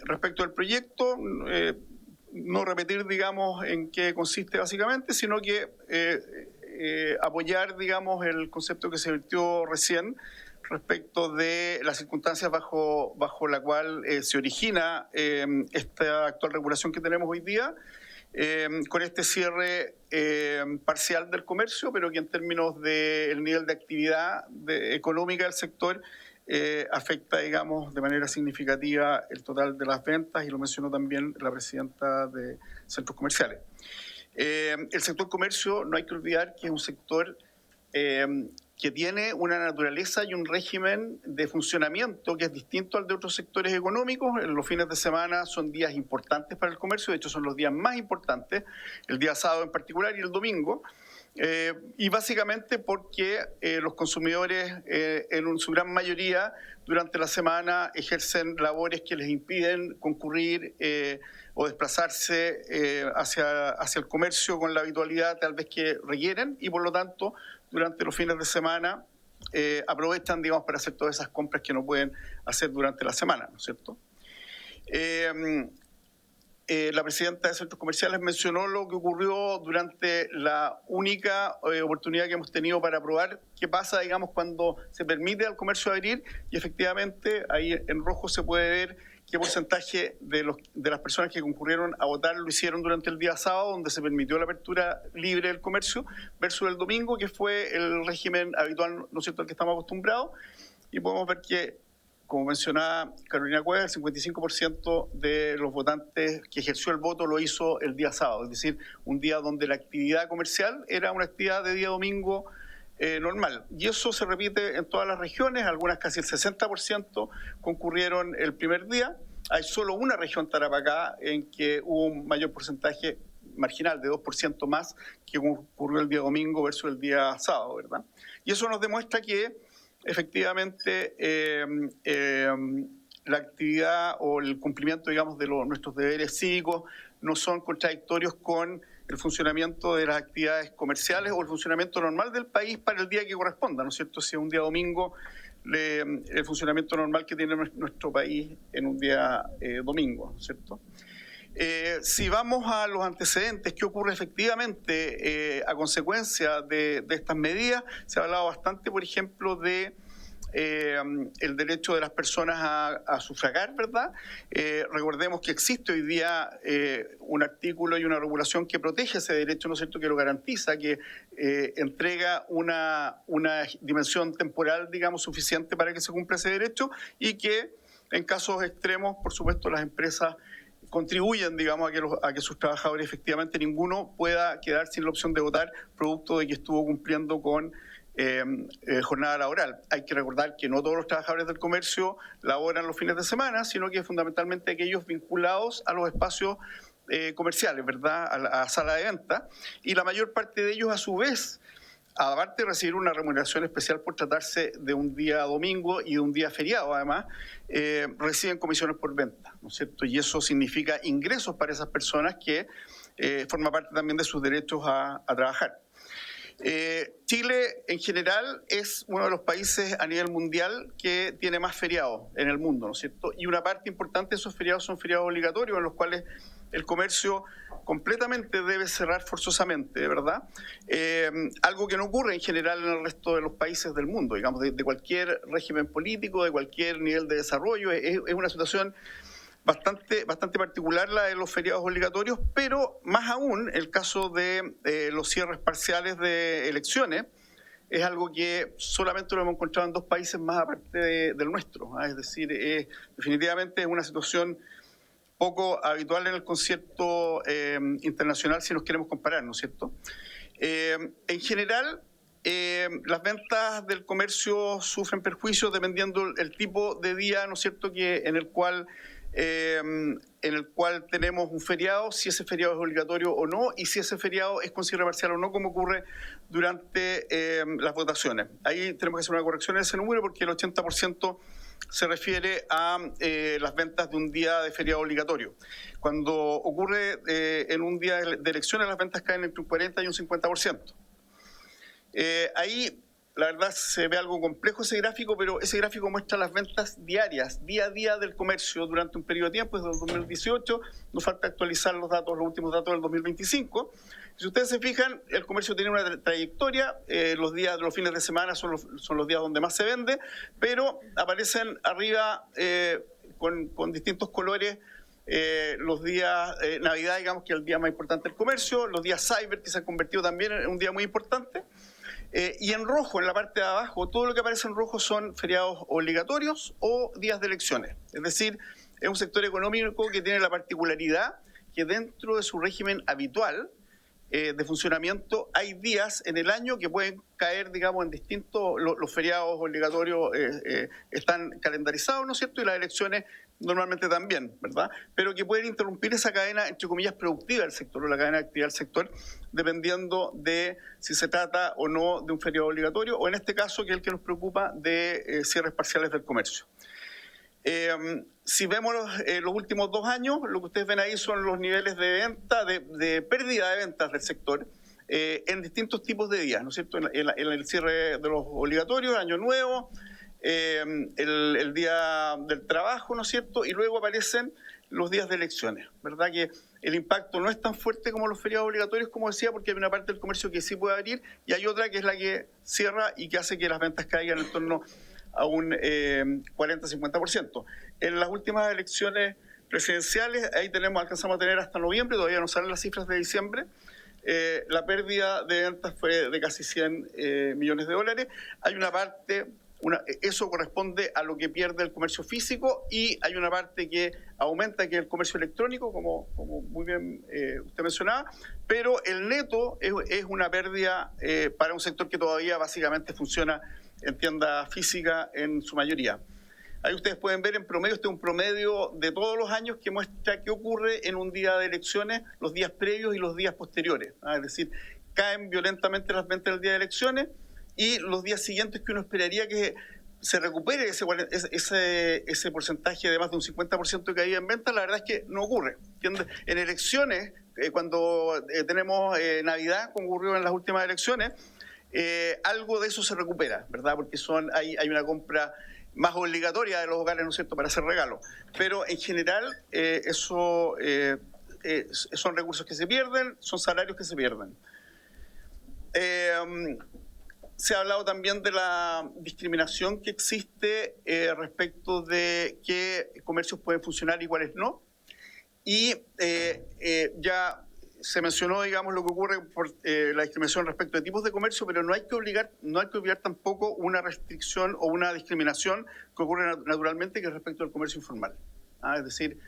Respecto al proyecto, no repetir, digamos, en qué consiste básicamente, sino que apoyar, digamos, el concepto que se vertió recién respecto de las circunstancias bajo la cual se origina esta actual regulación que tenemos hoy día, con este cierre parcial del comercio, pero que en términos del nivel de actividad económica del sector afecta, digamos, de manera significativa el total de las ventas, y lo mencionó también la presidenta de centros comerciales. El sector comercio, no hay que olvidar que es un sector que tiene una naturaleza y un régimen de funcionamiento que es distinto al de otros sectores económicos. Los fines de semana son días importantes para el comercio, de hecho son los días más importantes, el día sábado en particular y el domingo. Y básicamente porque los consumidores en su gran mayoría durante la semana ejercen labores que les impiden concurrir o desplazarse hacia el comercio con la habitualidad tal vez que requieren, y por lo tanto durante los fines de semana aprovechan, digamos, para hacer todas esas compras que no pueden hacer durante la semana, ¿no es cierto? La presidenta de Centros Comerciales mencionó lo que ocurrió durante la única oportunidad que hemos tenido para probar qué pasa, digamos, cuando se permite al comercio abrir, y efectivamente ahí en rojo se puede ver qué porcentaje de las personas que concurrieron a votar lo hicieron durante el día sábado, donde se permitió la apertura libre del comercio, versus el domingo, que fue el régimen habitual, ¿no es cierto?, al que estamos acostumbrados, y podemos ver que, como mencionaba Carolina Cueva, el 55% de los votantes que ejerció el voto lo hizo el día sábado, es decir, un día donde la actividad comercial era una actividad de día domingo normal. Y eso se repite en todas las regiones, algunas casi el 60% concurrieron el primer día. Hay solo una región, Tarapacá, en que hubo un mayor porcentaje marginal de 2% más que concurrió el día domingo versus el día sábado, ¿verdad? Y eso nos demuestra que efectivamente la actividad o el cumplimiento, digamos, de nuestros deberes cívicos no son contradictorios con el funcionamiento de las actividades comerciales o el funcionamiento normal del país para el día que corresponda, ¿no es cierto? Si es un día domingo, el funcionamiento normal que tiene nuestro país en un día domingo, ¿no es cierto? Si vamos a los antecedentes, ¿qué ocurre efectivamente a consecuencia de estas medidas? Se ha hablado bastante, por ejemplo, de el derecho de las personas a sufragar, ¿verdad? Recordemos que existe hoy día un artículo y una regulación que protege ese derecho, ¿no es cierto?, que lo garantiza, que entrega una dimensión temporal, digamos, suficiente para que se cumpla ese derecho, y que en casos extremos, por supuesto, las empresas contribuyen, digamos, a que sus trabajadores efectivamente ninguno pueda quedar sin la opción de votar producto de que estuvo cumpliendo con jornada laboral. Hay que recordar que no todos los trabajadores del comercio laboran los fines de semana, sino que fundamentalmente aquellos vinculados a los espacios comerciales, ¿verdad?, a la sala de venta, y la mayor parte de ellos, a su vez, aparte de recibir una remuneración especial por tratarse de un día domingo y de un día feriado, además, reciben comisiones por venta, ¿no es cierto? Y eso significa ingresos para esas personas que forma parte también de sus derechos a trabajar. Chile, en general, es uno de los países a nivel mundial que tiene más feriados en el mundo, ¿no es cierto? Y una parte importante de esos feriados son feriados obligatorios, en los cuales el comercio completamente debe cerrar forzosamente, ¿verdad? Algo que no ocurre en general en el resto de los países del mundo, digamos, de cualquier régimen político, de cualquier nivel de desarrollo. Es una situación bastante particular la de los feriados obligatorios, pero más aún el caso de los cierres parciales de elecciones es algo que solamente lo hemos encontrado en 2 países más aparte del nuestro, ¿eh? Es decir, definitivamente es una situación poco habitual en el concierto internacional si nos queremos comparar, ¿no es cierto? En general, las ventas del comercio sufren perjuicios dependiendo el tipo de día, ¿no es cierto?, en el cual tenemos un feriado, si ese feriado es obligatorio o no, y si ese feriado es con cierre parcial o no, como ocurre durante las votaciones. Ahí tenemos que hacer una corrección en ese número, porque el 80% se refiere a las ventas de un día de feriado obligatorio. Cuando ocurre en un día de elecciones, las ventas caen entre un 40 y un 50%. Ahí, la verdad, se ve algo complejo ese gráfico, pero ese gráfico muestra las ventas diarias, día a día del comercio durante un periodo de tiempo, desde el 2018, nos falta actualizar los últimos datos del 2025. Si ustedes se fijan, el comercio tiene una trayectoria, los fines de semana son los días donde más se vende, pero aparecen arriba con distintos colores los días Navidad, digamos, que es el día más importante del comercio, los días Cyber, que se han convertido también en un día muy importante. Y en rojo, en la parte de abajo, todo lo que aparece en rojo son feriados obligatorios o días de elecciones. Es decir, es un sector económico que tiene la particularidad que dentro de su régimen habitual de funcionamiento, hay días en el año que pueden caer, digamos, en distintos, los feriados obligatorios están calendarizados, ¿no es cierto?, y las elecciones normalmente también, ¿verdad?, pero que pueden interrumpir esa cadena, entre comillas, productiva del sector, o la cadena de actividad del sector, dependiendo de si se trata o no de un feriado obligatorio, o en este caso, que es el que nos preocupa, de cierres parciales del comercio. Si vemos los últimos 2 años, lo que ustedes ven ahí son los niveles de venta, de pérdida de ventas del sector en distintos tipos de días, ¿no es cierto? En el cierre de los obligatorios, Año Nuevo, el Día del Trabajo, ¿no es cierto? Y luego aparecen los días de elecciones, ¿verdad? Que el impacto no es tan fuerte como los feriados obligatorios, como decía, porque hay una parte del comercio que sí puede abrir y hay otra que es la que cierra y que hace que las ventas caigan en torno a un 40-50%. En las últimas elecciones presidenciales, ahí alcanzamos a tener hasta noviembre, todavía no salen las cifras de diciembre, la pérdida de ventas fue de casi 100 millones de dólares. Hay una parte, eso corresponde a lo que pierde el comercio físico, y hay una parte que aumenta, que es el comercio electrónico, como muy bien usted mencionaba, pero el neto es una pérdida para un sector que todavía básicamente funciona en tienda física en su mayoría. Ahí ustedes pueden ver en promedio, este es un promedio de todos los años que muestra qué ocurre en un día de elecciones, los días previos y los días posteriores. Es decir, caen violentamente las ventas del día de elecciones y los días siguientes que uno esperaría que se recupere ese porcentaje de más de un 50% de caída en ventas, la verdad es que no ocurre. En elecciones, cuando tenemos Navidad, como ocurrió en las últimas elecciones, algo de eso se recupera, ¿verdad? Porque hay una compra más obligatoria de los hogares, ¿no es cierto?, para hacer regalos. Pero en general son recursos que se pierden, son salarios que se pierden. Se ha hablado también de la discriminación que existe respecto de qué comercios pueden funcionar y cuáles no. Y ya se mencionó, digamos, lo que ocurre por la discriminación respecto de tipos de comercio, pero no hay que olvidar tampoco una restricción o una discriminación que ocurre naturalmente, que es respecto al comercio informal. Es decir,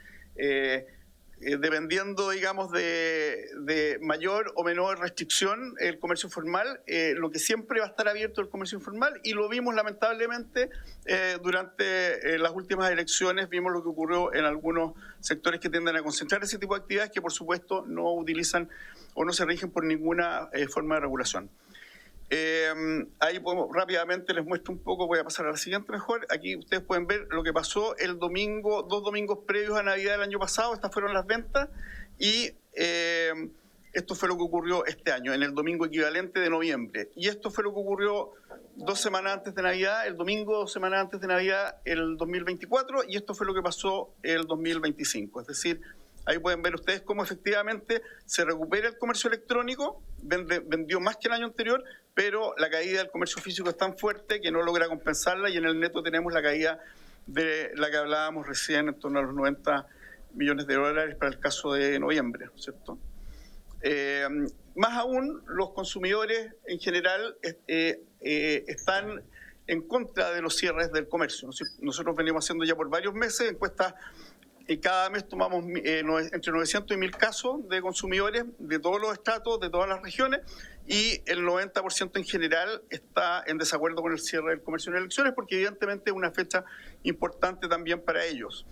dependiendo, digamos, de mayor o menor restricción el comercio formal, lo que siempre va a estar abierto es el comercio informal, y lo vimos lamentablemente durante las últimas elecciones. Vimos lo que ocurrió en algunos sectores que tienden a concentrar ese tipo de actividades, que por supuesto no utilizan o no se rigen por ninguna forma de regulación. Ahí rápidamente les muestro un poco, voy a pasar a la siguiente mejor. Aquí ustedes pueden ver lo que pasó el domingo, 2 domingos previos a Navidad del año pasado. Estas fueron las ventas, y esto fue lo que ocurrió este año, en el domingo equivalente de noviembre. Y esto fue lo que ocurrió 2 semanas antes de Navidad, el domingo 2 semanas antes de Navidad, el 2024, y esto fue lo que pasó el 2025. Es decir, ahí pueden ver ustedes cómo efectivamente se recupera el comercio electrónico, vendió más que el año anterior, pero la caída del comercio físico es tan fuerte que no logra compensarla, y en el neto tenemos la caída de la que hablábamos recién, en torno a los 90 millones de dólares para el caso de noviembre, ¿cierto? Más aún, los consumidores en general están en contra de los cierres del comercio. Nosotros venimos haciendo ya por varios meses encuestas, y cada mes tomamos entre 900 y 1.000 casos de consumidores de todos los estratos, de todas las regiones, y el 90% en general está en desacuerdo con el cierre del comercio en elecciones, porque evidentemente es una fecha importante también para ellos.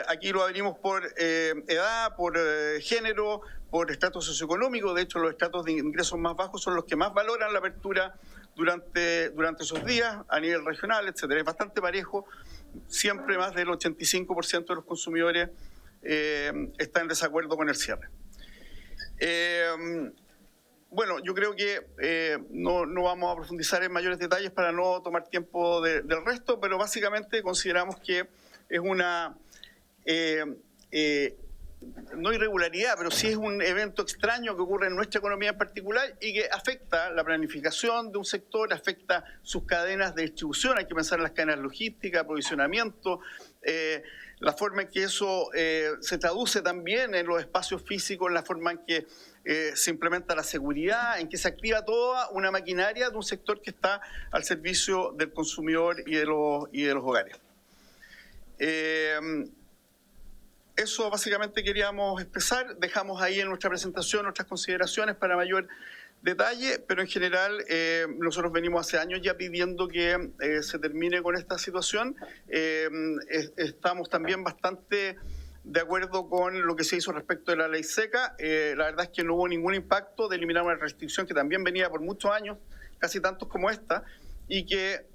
Aquí lo abrimos por edad, por género, por estrato socioeconómico. De hecho, los estratos de ingresos más bajos son los que más valoran la apertura durante esos días, a nivel regional, etcétera. Es bastante parejo. Siempre más del 85% de los consumidores está en desacuerdo con el cierre. Bueno, yo creo que no vamos a profundizar en mayores detalles para no tomar tiempo del resto, pero básicamente consideramos que es una no irregularidad, pero sí es un evento extraño que ocurre en nuestra economía en particular y que afecta la planificación de un sector, afecta sus cadenas de distribución. Hay que pensar en las cadenas logísticas, aprovisionamiento, la forma en que eso se traduce también en los espacios físicos, en la forma en que se implementa la seguridad, en que se activa toda una maquinaria de un sector que está al servicio del consumidor y de los hogares. eso básicamente queríamos expresar. Dejamos ahí en nuestra presentación nuestras consideraciones para mayor detalle, pero en general nosotros venimos hace años ya pidiendo que se termine con esta situación. Estamos también bastante de acuerdo con lo que se hizo respecto de la ley seca. La verdad es que no hubo ningún impacto de eliminar una restricción que también venía por muchos años, casi tantos como esta, y que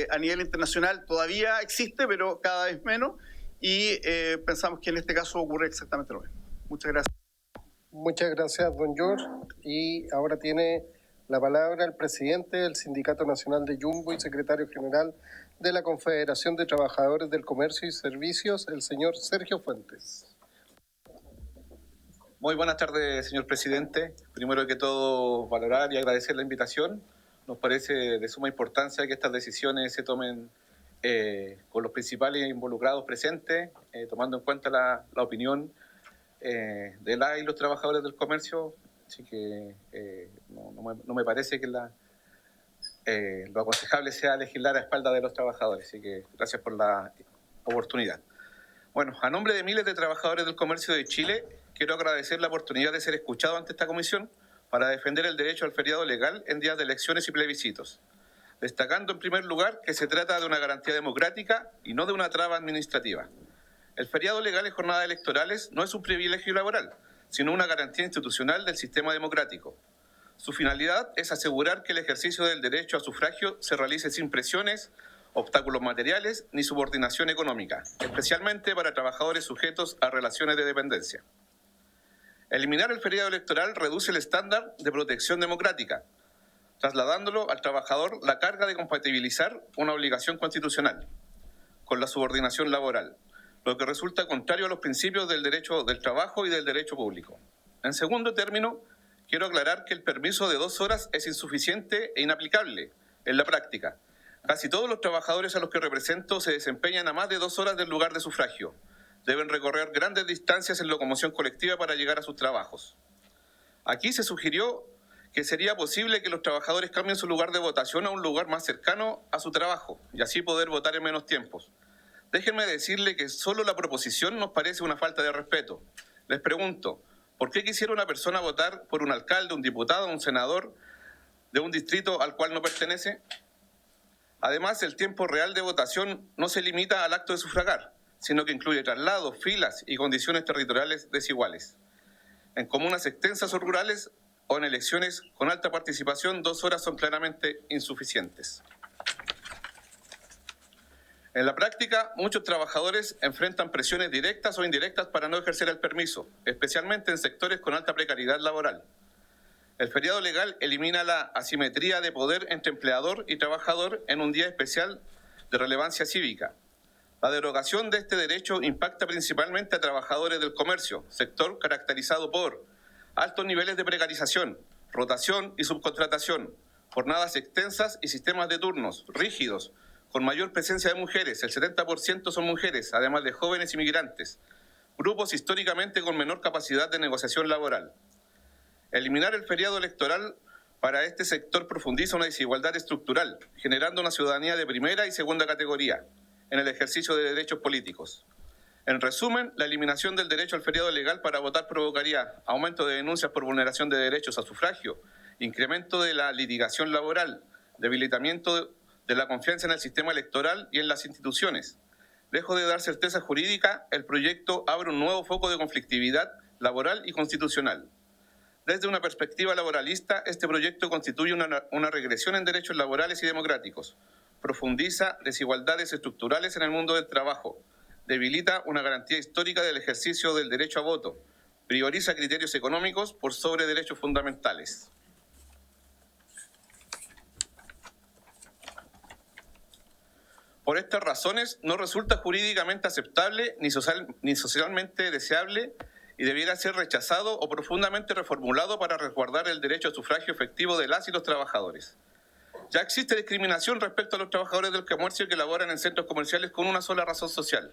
a nivel internacional todavía existe, pero cada vez menos, y pensamos que en este caso ocurre exactamente lo mismo. Muchas gracias. Muchas gracias, don George. Y ahora tiene la palabra el presidente del Sindicato Nacional de Jumbo y secretario general de la Confederación de Trabajadores del Comercio y Servicios, el señor Sergio Fuentes. Muy buenas tardes, señor presidente. Primero que todo, valorar y agradecer la invitación. Nos parece de suma importancia que estas decisiones se tomen con los principales involucrados presentes, tomando en cuenta la opinión de la y los trabajadores del comercio. Así que no me parece que lo aconsejable sea legislar a espaldas de los trabajadores. Así que gracias por la oportunidad. Bueno, a nombre de miles de trabajadores del comercio de Chile, quiero agradecer la oportunidad de ser escuchado ante esta comisión para defender el derecho al feriado legal en días de elecciones y plebiscitos, destacando en primer lugar que se trata de una garantía democrática y no de una traba administrativa. El feriado legal en jornadas electorales no es un privilegio laboral, sino una garantía institucional del sistema democrático. Su finalidad es asegurar que el ejercicio del derecho a sufragio se realice sin presiones, obstáculos materiales ni subordinación económica, especialmente para trabajadores sujetos a relaciones de dependencia. Eliminar el feriado electoral reduce el estándar de protección democrática, trasladándolo al trabajador la carga de compatibilizar una obligación constitucional con la subordinación laboral, lo que resulta contrario a los principios del derecho del trabajo y del derecho público. En segundo término, quiero aclarar que el permiso de 2 horas es insuficiente e inaplicable en la práctica. Casi todos los trabajadores a los que represento se desempeñan a más de 2 horas del lugar de sufragio. Deben recorrer grandes distancias en locomoción colectiva para llegar a sus trabajos. Aquí se sugirió que sería posible que los trabajadores cambien su lugar de votación a un lugar más cercano a su trabajo y así poder votar en menos tiempos. Déjenme decirle que solo la proposición nos parece una falta de respeto. Les pregunto, ¿por qué quisiera una persona votar por un alcalde, un diputado, un senador de un distrito al cual no pertenece? Además, el tiempo real de votación no se limita al acto de sufragar, sino que incluye traslados, filas y condiciones territoriales desiguales. En comunas extensas o rurales o en elecciones con alta participación, 2 horas son claramente insuficientes. En la práctica, muchos trabajadores enfrentan presiones directas o indirectas para no ejercer el permiso, especialmente en sectores con alta precariedad laboral. El feriado legal elimina la asimetría de poder entre empleador y trabajador en un día especial de relevancia cívica. La derogación de este derecho impacta principalmente a trabajadores del comercio, sector caracterizado por altos niveles de precarización, rotación y subcontratación, jornadas extensas y sistemas de turnos rígidos, con mayor presencia de mujeres, el 70% son mujeres, además de jóvenes inmigrantes, grupos históricamente con menor capacidad de negociación laboral. Eliminar el feriado electoral para este sector profundiza una desigualdad estructural, generando una ciudadanía de primera y segunda categoría en el ejercicio de derechos políticos. En resumen, la eliminación del derecho al feriado legal para votar provocaría aumento de denuncias por vulneración de derechos a sufragio, incremento de la litigación laboral, debilitamiento de la confianza en el sistema electoral y en las instituciones. Lejos de dar certeza jurídica, el proyecto abre un nuevo foco de conflictividad laboral y constitucional. Desde una perspectiva laboralista, este proyecto constituye una regresión en derechos laborales y democráticos, profundiza desigualdades estructurales en el mundo del trabajo, debilita una garantía histórica del ejercicio del derecho a voto, prioriza criterios económicos por sobre derechos fundamentales. Por estas razones, no resulta jurídicamente aceptable ni socialmente deseable y debiera ser rechazado o profundamente reformulado para resguardar el derecho a sufragio efectivo de las y los trabajadores. Ya existe discriminación respecto a los trabajadores del comercio que laboran en centros comerciales con una sola razón social.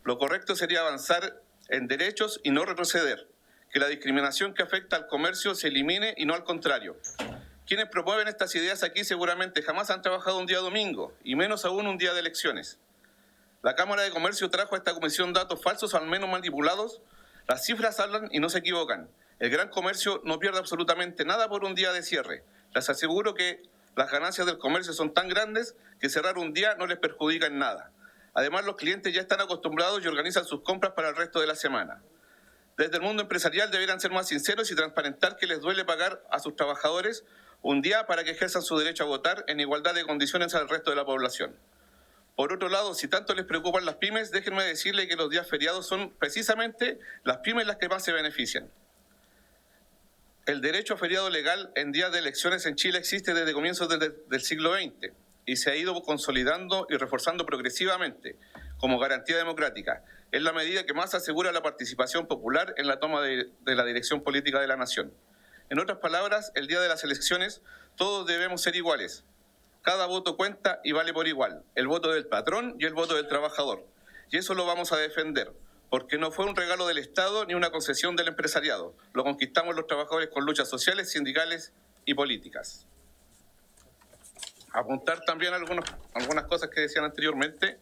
Lo correcto sería avanzar en derechos y no retroceder, que la discriminación que afecta al comercio se elimine y no al contrario. Quienes promueven estas ideas aquí seguramente jamás han trabajado un día domingo, y menos aún un día de elecciones. La Cámara de Comercio trajo a esta comisión datos falsos, al menos manipulados. Las cifras hablan y no se equivocan. El gran comercio no pierde absolutamente nada por un día de cierre. Les aseguro que las ganancias del comercio son tan grandes que cerrar un día no les perjudica en nada. Además, los clientes ya están acostumbrados y organizan sus compras para el resto de la semana. Desde el mundo empresarial deberán ser más sinceros y transparentar que les duele pagar a sus trabajadores un día para que ejerzan su derecho a votar en igualdad de condiciones al resto de la población. Por otro lado, si tanto les preocupan las pymes, déjenme decirles que los días feriados son precisamente las pymes las que más se benefician. El derecho a feriado legal en días de elecciones en Chile existe desde comienzos del siglo XX y se ha ido consolidando y reforzando progresivamente como garantía democrática. Es la medida que más asegura la participación popular en la toma de la dirección política de la nación. En otras palabras, el día de las elecciones todos debemos ser iguales. Cada voto cuenta y vale por igual. El voto del patrón y el voto del trabajador. Y eso lo vamos a defender, porque no fue un regalo del Estado ni una concesión del empresariado. Lo conquistamos los trabajadores con luchas sociales, sindicales y políticas. Apuntar también algunas cosas que decían anteriormente.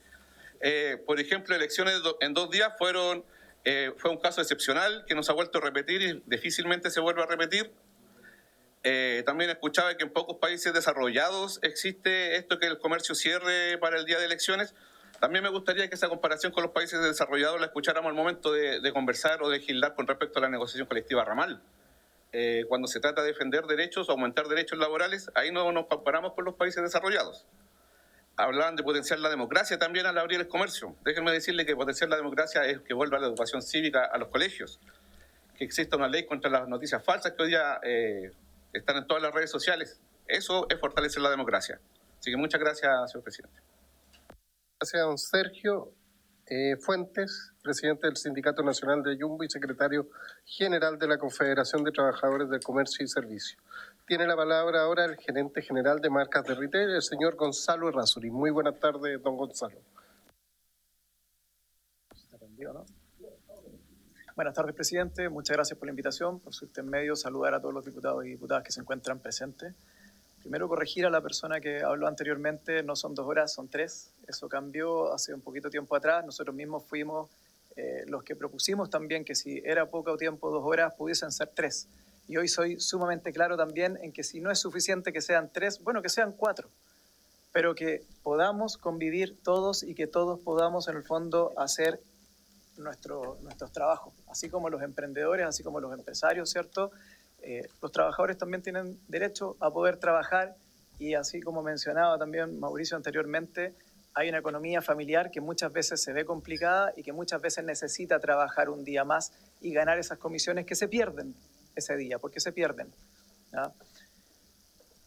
Por ejemplo, elecciones en 2 días fue un caso excepcional que nos ha vuelto a repetir y difícilmente se vuelve a repetir. También escuchaba que en pocos países desarrollados existe esto, que el comercio cierre para el día de elecciones. También me gustaría que esa comparación con los países desarrollados la escucháramos al momento de conversar o de legislar con respecto a la negociación colectiva ramal. Cuando se trata de defender derechos o aumentar derechos laborales, ahí no nos comparamos con los países desarrollados. Hablaban de potenciar la democracia también al abrir el comercio. Déjenme decirle que potenciar la democracia es que vuelva la educación cívica a los colegios, que exista una ley contra las noticias falsas que hoy día están en todas las redes sociales. Eso es fortalecer la democracia. Así que muchas gracias, señor presidente. Gracias, don Sergio Fuentes, presidente del Sindicato Nacional de Jumbo y secretario general de la Confederación de Trabajadores del Comercio y Servicios. Tiene la palabra ahora el gerente general de marcas de retail, el señor Gonzalo Errázuriz. Muy buenas tardes, don Gonzalo. Buenas tardes, presidente. Muchas gracias por la invitación. Por su intermedio, saludar a todos los diputados y diputadas que se encuentran presentes. Primero, corregir a la persona que habló anteriormente, no son 2 horas, son 3. Eso cambió hace un poquito tiempo atrás. Nosotros mismos fuimos los que propusimos también que si era poco tiempo, 2 horas, pudiesen ser 3. Y hoy soy sumamente claro también en que si no es suficiente que sean 3, bueno, que sean 4. Pero que podamos convivir todos y que todos podamos en el fondo hacer nuestros trabajos. Así como los emprendedores, así como los empresarios, ¿cierto? Los trabajadores también tienen derecho a poder trabajar y así como mencionaba también Mauricio anteriormente, hay una economía familiar que muchas veces se ve complicada y que muchas veces necesita trabajar un día más y ganar esas comisiones que se pierden ese día, porque se pierden, ¿ya?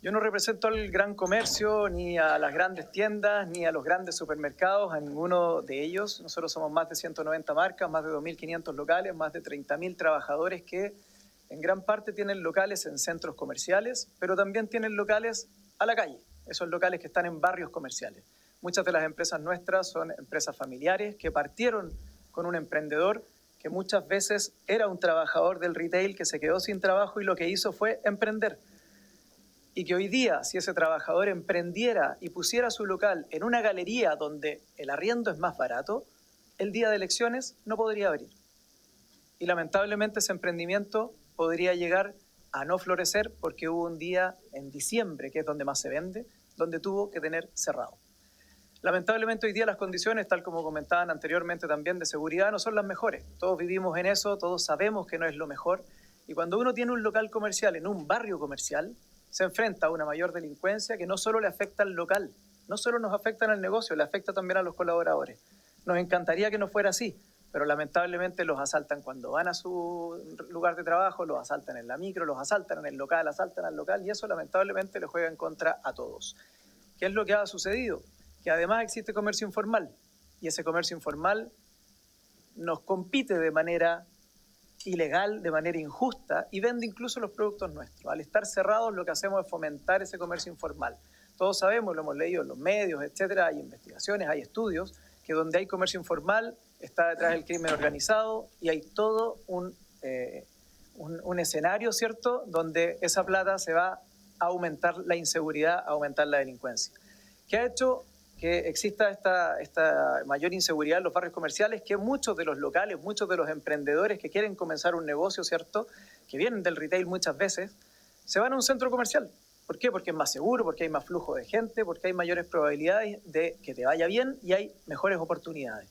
Yo no represento al gran comercio, ni a las grandes tiendas, ni a los grandes supermercados, a ninguno de ellos. Nosotros somos más de 190 marcas, más de 2.500 locales, más de 30.000 trabajadores que en gran parte tienen locales en centros comerciales, pero también tienen locales a la calle, esos locales que están en barrios comerciales. Muchas de las empresas nuestras son empresas familiares que partieron con un emprendedor que muchas veces era un trabajador del retail que se quedó sin trabajo y lo que hizo fue emprender. Y que hoy día, si ese trabajador emprendiera y pusiera su local en una galería donde el arriendo es más barato, el día de elecciones no podría abrir. Y lamentablemente ese emprendimiento podría llegar a no florecer porque hubo un día en diciembre, que es donde más se vende, donde tuvo que tener cerrado. Lamentablemente hoy día las condiciones, tal como comentaban anteriormente también, de seguridad no son las mejores. Todos vivimos en eso, todos sabemos que no es lo mejor. Y cuando uno tiene un local comercial en un barrio comercial, se enfrenta a una mayor delincuencia que no solo le afecta al local, no solo nos afecta al negocio, le afecta también a los colaboradores. Nos encantaría que no fuera así, pero lamentablemente los asaltan cuando van a su lugar de trabajo, los asaltan en la micro, los asaltan en el local, asaltan al local y eso lamentablemente le juega en contra a todos. ¿Qué es lo que ha sucedido? Que además existe comercio informal y ese comercio informal nos compite de manera ilegal, de manera injusta y vende incluso los productos nuestros. Al estar cerrados lo que hacemos es fomentar ese comercio informal. Todos sabemos, lo hemos leído en los medios, etcétera, hay investigaciones, hay estudios, que donde hay comercio informal está detrás el crimen organizado y hay todo un escenario, ¿cierto?, donde esa plata se va a aumentar la inseguridad, a aumentar la delincuencia. ¿Qué ha hecho que exista esta mayor inseguridad en los barrios comerciales, que muchos de los locales, muchos de los emprendedores que quieren comenzar un negocio, ¿cierto?, que vienen del retail muchas veces, se van a un centro comercial. ¿Por qué? Porque es más seguro, porque hay más flujo de gente, porque hay mayores probabilidades de que te vaya bien y hay mejores oportunidades.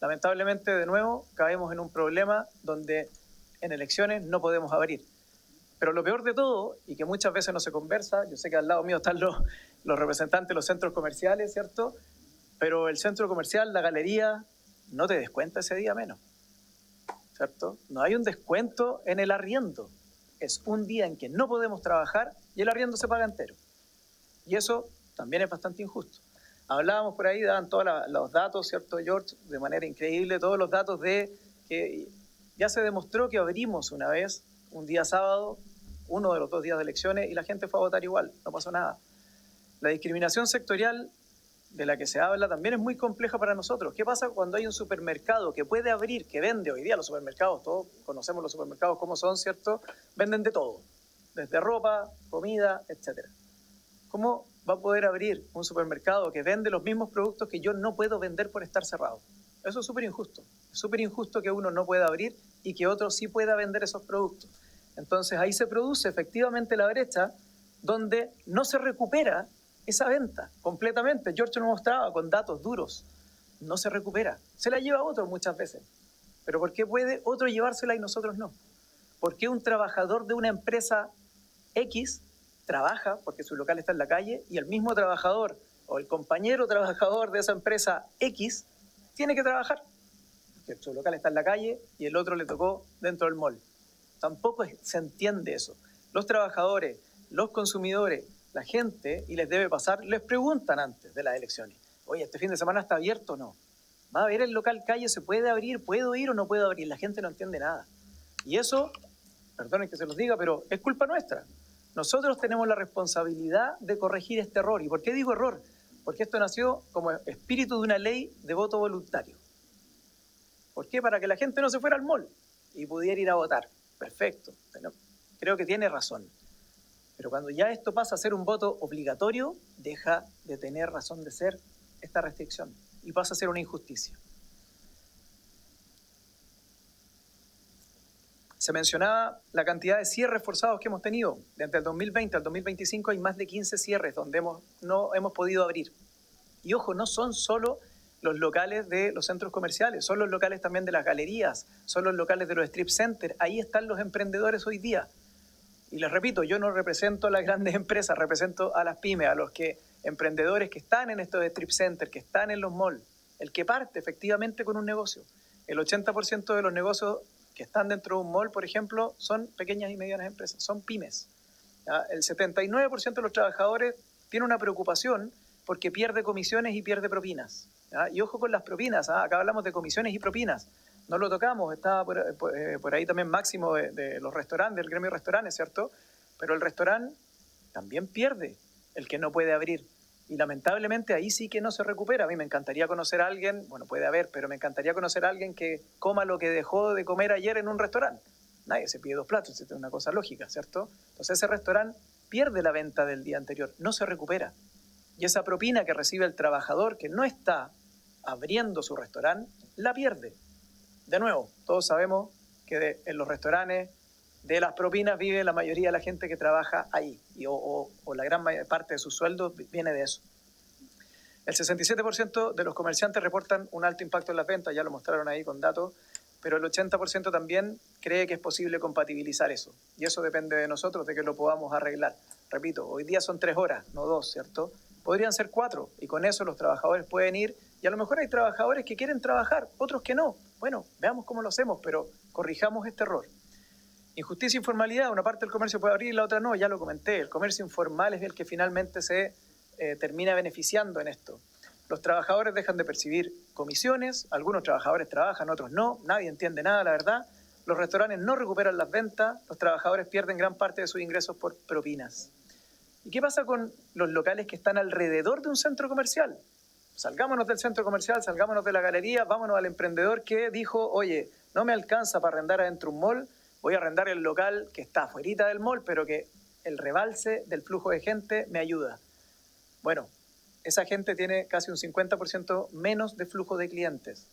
Lamentablemente, de nuevo, caemos en un problema donde en elecciones no podemos abrir. Pero lo peor de todo, y que muchas veces no se conversa, yo sé que al lado mío están los representantes de los centros comerciales, ¿cierto? Pero el centro comercial, la galería, no te descuenta ese día menos, ¿cierto? No hay un descuento en el arriendo. Es un día en que no podemos trabajar y el arriendo se paga entero. Y eso también es bastante injusto. Hablábamos por ahí, daban todos los datos, ¿cierto, George? De manera increíble, todos los datos de que ya se demostró que abrimos una vez, un día sábado, uno de los 2 días de elecciones, y la gente fue a votar igual, no pasó nada. La discriminación sectorial de la que se habla también es muy compleja para nosotros. ¿Qué pasa cuando hay un supermercado que puede abrir, que vende hoy día los supermercados? Todos conocemos los supermercados como son, ¿cierto? Venden de todo, desde ropa, comida, etc. ¿Cómo va a poder abrir un supermercado que vende los mismos productos que yo no puedo vender por estar cerrado? Eso es súper injusto. Es súper injusto que uno no pueda abrir y que otro sí pueda vender esos productos. Entonces ahí se produce efectivamente la brecha donde no se recupera esa venta completamente. George nos mostraba con datos duros. No se recupera. Se la lleva otro muchas veces. Pero ¿por qué puede otro llevársela y nosotros no? ¿Por qué un trabajador de una empresa X trabaja porque su local está en la calle y el mismo trabajador o el compañero trabajador de esa empresa X tiene que trabajar? Porque su local está en la calle y el otro le tocó dentro del mall. Tampoco se entiende eso. Los trabajadores, los consumidores, la gente, y les debe pasar, les preguntan antes de las elecciones: oye, ¿este fin de semana está abierto o no? ¿Va a haber el local calle? ¿Se puede abrir? ¿Puedo ir o no puedo abrir? La gente no entiende nada. Y eso, perdonen que se los diga, pero es culpa nuestra. Nosotros tenemos la responsabilidad de corregir este error. ¿Y por qué digo error? Porque esto nació como espíritu de una ley de voto voluntario. ¿Por qué? Para que la gente no se fuera al mall y pudiera ir a votar. Perfecto. Creo que tiene razón. Pero cuando ya esto pasa a ser un voto obligatorio, deja de tener razón de ser esta restricción y pasa a ser una injusticia. Se mencionaba la cantidad de cierres forzados que hemos tenido. Desde el 2020 al 2025 hay más de 15 cierres donde no hemos podido abrir. Y ojo, no son solo los locales de los centros comerciales, son los locales también de las galerías, son los locales de los strip centers. Ahí están los emprendedores hoy día. Y les repito, yo no represento a las grandes empresas, represento a las pymes, a los emprendedores que están en estos strip centers, que están en los malls, el que parte efectivamente con un negocio. El 80% de los negocios que están dentro de un mall, por ejemplo, son pequeñas y medianas empresas, son pymes. ¿Ya? El 79% de los trabajadores tiene una preocupación porque pierde comisiones y pierde propinas. ¿Ya? Y ojo con las propinas, ¿ah? Acá hablamos de comisiones y propinas. No lo tocamos, estaba por ahí también Máximo de los restaurantes, del gremio de restaurantes, ¿cierto? Pero el restaurante también pierde el que no puede abrir. Y lamentablemente ahí sí que no se recupera. A mí me encantaría conocer a alguien, bueno, puede haber, pero me encantaría conocer a alguien que coma lo que dejó de comer ayer en un restaurante. Nadie se pide 2 platos, es una cosa lógica, ¿cierto? Entonces ese restaurante pierde la venta del día anterior, no se recupera. Y esa propina que recibe el trabajador que no está abriendo su restaurante, la pierde. De nuevo, todos sabemos que en los restaurantes de las propinas vive la mayoría de la gente que trabaja ahí, o la gran parte de su sueldo viene de eso. El 67% de los comerciantes reportan un alto impacto en las ventas, ya lo mostraron ahí con datos, pero el 80% también cree que es posible compatibilizar eso. Y eso depende de nosotros, de que lo podamos arreglar. Repito, hoy día son 3 horas, no 2, ¿cierto? Podrían ser 4, y con eso los trabajadores pueden ir, y a lo mejor hay trabajadores que quieren trabajar, otros que no. Bueno, veamos cómo lo hacemos, pero corrijamos este error. Injusticia e informalidad, una parte del comercio puede abrir y la otra no, ya lo comenté. El comercio informal es el que finalmente se termina beneficiando en esto. Los trabajadores dejan de percibir comisiones, algunos trabajadores trabajan, otros no, nadie entiende nada, la verdad. Los restaurantes no recuperan las ventas, los trabajadores pierden gran parte de sus ingresos por propinas. ¿Y qué pasa con los locales que están alrededor de un centro comercial? Salgámonos del centro comercial, salgámonos de la galería, vámonos al emprendedor que dijo: oye, no me alcanza para arrendar adentro un mall, voy a arrendar el local que está afuera del mall, pero que el rebalse del flujo de gente me ayuda. Bueno, esa gente tiene casi un 50% menos de flujo de clientes.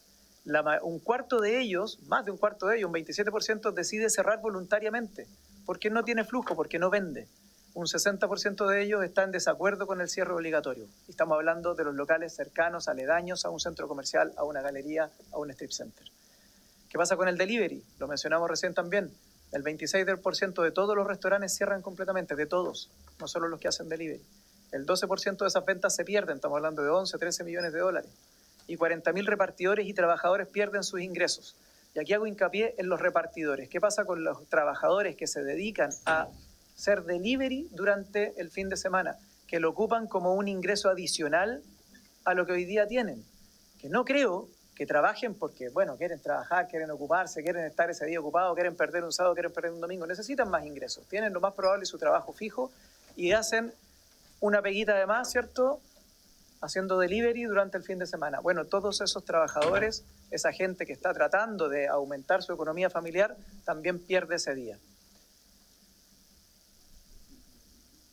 Un cuarto de ellos, más de un cuarto de ellos, un 27%, decide cerrar voluntariamente. ¿Por qué no tiene flujo? Porque no vende. Un 60% de ellos está en desacuerdo con el cierre obligatorio. Estamos hablando de los locales cercanos, aledaños a un centro comercial, a una galería, a un strip center. ¿Qué pasa con el delivery? Lo mencionamos recién también. El 26% de todos los restaurantes cierran completamente, de todos, no solo los que hacen delivery. El 12% de esas ventas se pierden, estamos hablando de 11, 13 millones de dólares. Y 40.000 repartidores y trabajadores pierden sus ingresos. Y aquí hago hincapié en los repartidores. ¿Qué pasa con los trabajadores que se dedican a ser delivery durante el fin de semana? Que lo ocupan como un ingreso adicional a lo que hoy día tienen. Que no creo que trabajen porque, bueno, quieren trabajar, quieren ocuparse, quieren estar ese día ocupado, quieren perder un sábado, quieren perder un domingo. Necesitan más ingresos. Tienen lo más probable su trabajo fijo y hacen una peguita de más, ¿cierto?, haciendo delivery durante el fin de semana. Bueno, todos esos trabajadores, esa gente que está tratando de aumentar su economía familiar, también pierde ese día.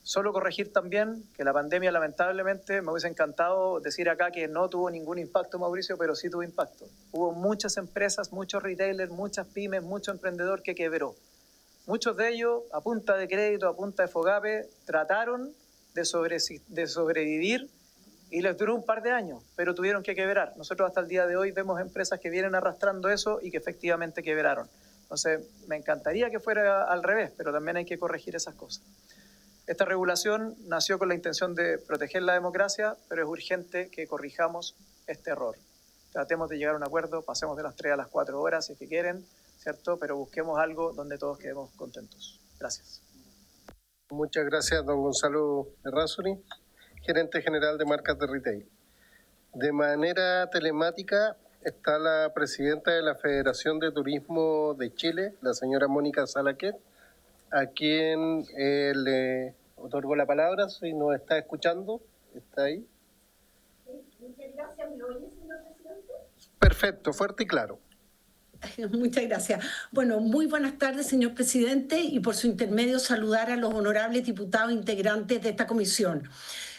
Solo corregir también que la pandemia, lamentablemente, me hubiese encantado decir acá que no tuvo ningún impacto, Mauricio, pero sí tuvo impacto. Hubo muchas empresas, muchos retailers, muchas pymes, mucho emprendedor que quebró. Muchos de ellos, a punta de crédito, a punta de FOGAPE, trataron de sobrevivir y les duró un par de años, pero tuvieron que quebrar. Nosotros hasta el día de hoy vemos empresas que vienen arrastrando eso y que efectivamente quebraron. Entonces, me encantaría que fuera al revés, pero también hay que corregir esas cosas. Esta regulación nació con la intención de proteger la democracia, pero es urgente que corrijamos este error. Tratemos de llegar a un acuerdo, pasemos de las 3 a las 4 horas si es que quieren, ¿cierto? Pero busquemos algo donde todos quedemos contentos. Gracias. Muchas gracias, don Gonzalo Errázuriz, gerente general de marcas de retail. De manera telemática está la presidenta de la Federación de Turismo de Chile, la señora Mónica Salaquet, a quien le otorgo la palabra, si nos está escuchando. ¿Está ahí? Muchas gracias. ¿Me oye, señor presidente? Perfecto, fuerte y claro. Muchas gracias. Bueno, muy buenas tardes, señor presidente, y por su intermedio saludar a los honorables diputados integrantes de esta comisión.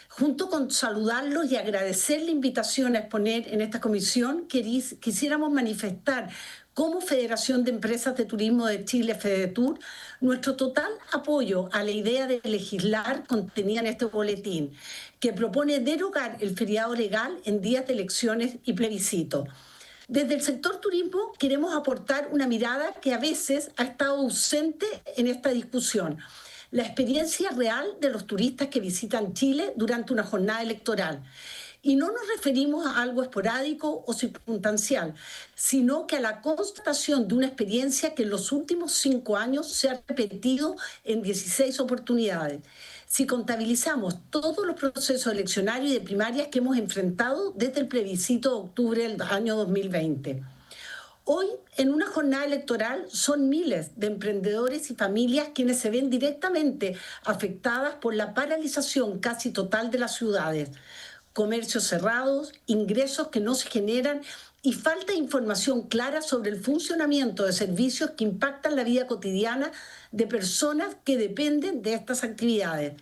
Junto con saludarlos y agradecer la invitación a exponer en esta comisión, quisiéramos manifestar como Federación de Empresas de Turismo de Chile, FEDETUR, nuestro total apoyo a la idea de legislar contenida en este boletín, que propone derogar el feriado legal en días de elecciones y plebiscito. Desde el sector turismo queremos aportar una mirada que a veces ha estado ausente en esta discusión: la experiencia real de los turistas que visitan Chile durante una jornada electoral. Y no nos referimos a algo esporádico o circunstancial, sino que a la constatación de una experiencia que en los últimos 5 años se ha repetido en 16 oportunidades. Si contabilizamos todos los procesos eleccionarios y de primarias que hemos enfrentado desde el plebiscito de octubre del año 2020. Hoy, en una jornada electoral, son miles de emprendedores y familias quienes se ven directamente afectadas por la paralización casi total de las ciudades. Comercios cerrados, ingresos que no se generan y falta de información clara sobre el funcionamiento de servicios que impactan la vida cotidiana de personas que dependen de estas actividades.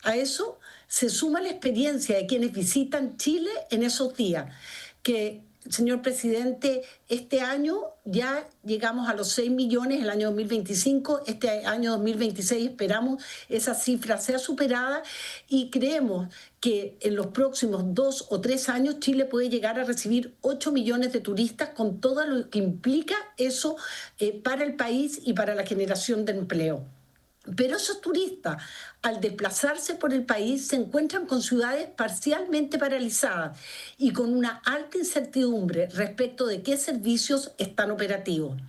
A eso se suma la experiencia de quienes visitan Chile en esos días, que, señor presidente, este año ya llegamos a los 6 millones el año 2025, este año 2026 esperamos esa cifra sea superada y creemos que en los próximos 2 o 3 años Chile puede llegar a recibir 8 millones de turistas con todo lo que implica eso para el país y para la generación de empleo. Pero esos turistas, al desplazarse por el país, se encuentran con ciudades parcialmente paralizadas y con una alta incertidumbre respecto de qué servicios están operativos.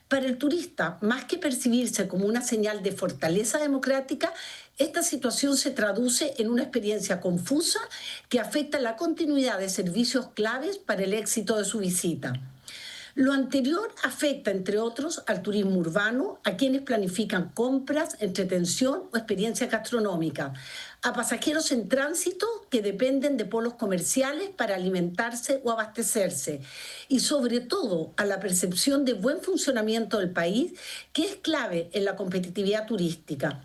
Para el turista, más que percibirse como una señal de fortaleza democrática, esta situación se traduce en una experiencia confusa que afecta la continuidad de servicios claves para el éxito de su visita. Lo anterior afecta, entre otros, al turismo urbano, a quienes planifican compras, entretención o experiencias gastronómicas, a pasajeros en tránsito que dependen de polos comerciales para alimentarse o abastecerse, y sobre todo a la percepción de buen funcionamiento del país, que es clave en la competitividad turística.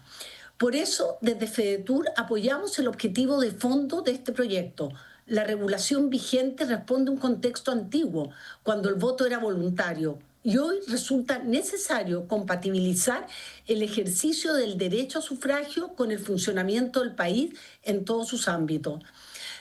Por eso, desde FEDETUR apoyamos el objetivo de fondo de este proyecto. La regulación vigente responde a un contexto antiguo, cuando el voto era voluntario, y hoy resulta necesario compatibilizar el ejercicio del derecho a sufragio con el funcionamiento del país en todos sus ámbitos.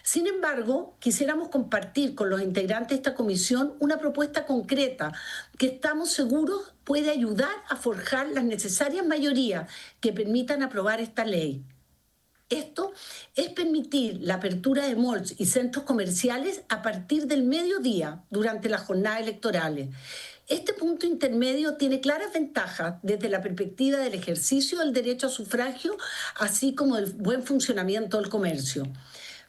Sin embargo, quisiéramos compartir con los integrantes de esta comisión una propuesta concreta que estamos seguros puede ayudar a forjar las necesarias mayorías que permitan aprobar esta ley. Esto es permitir la apertura de malls y centros comerciales a partir del mediodía durante las jornadas electorales. Este punto intermedio tiene claras ventajas desde la perspectiva del ejercicio del derecho a sufragio, así como del buen funcionamiento del comercio.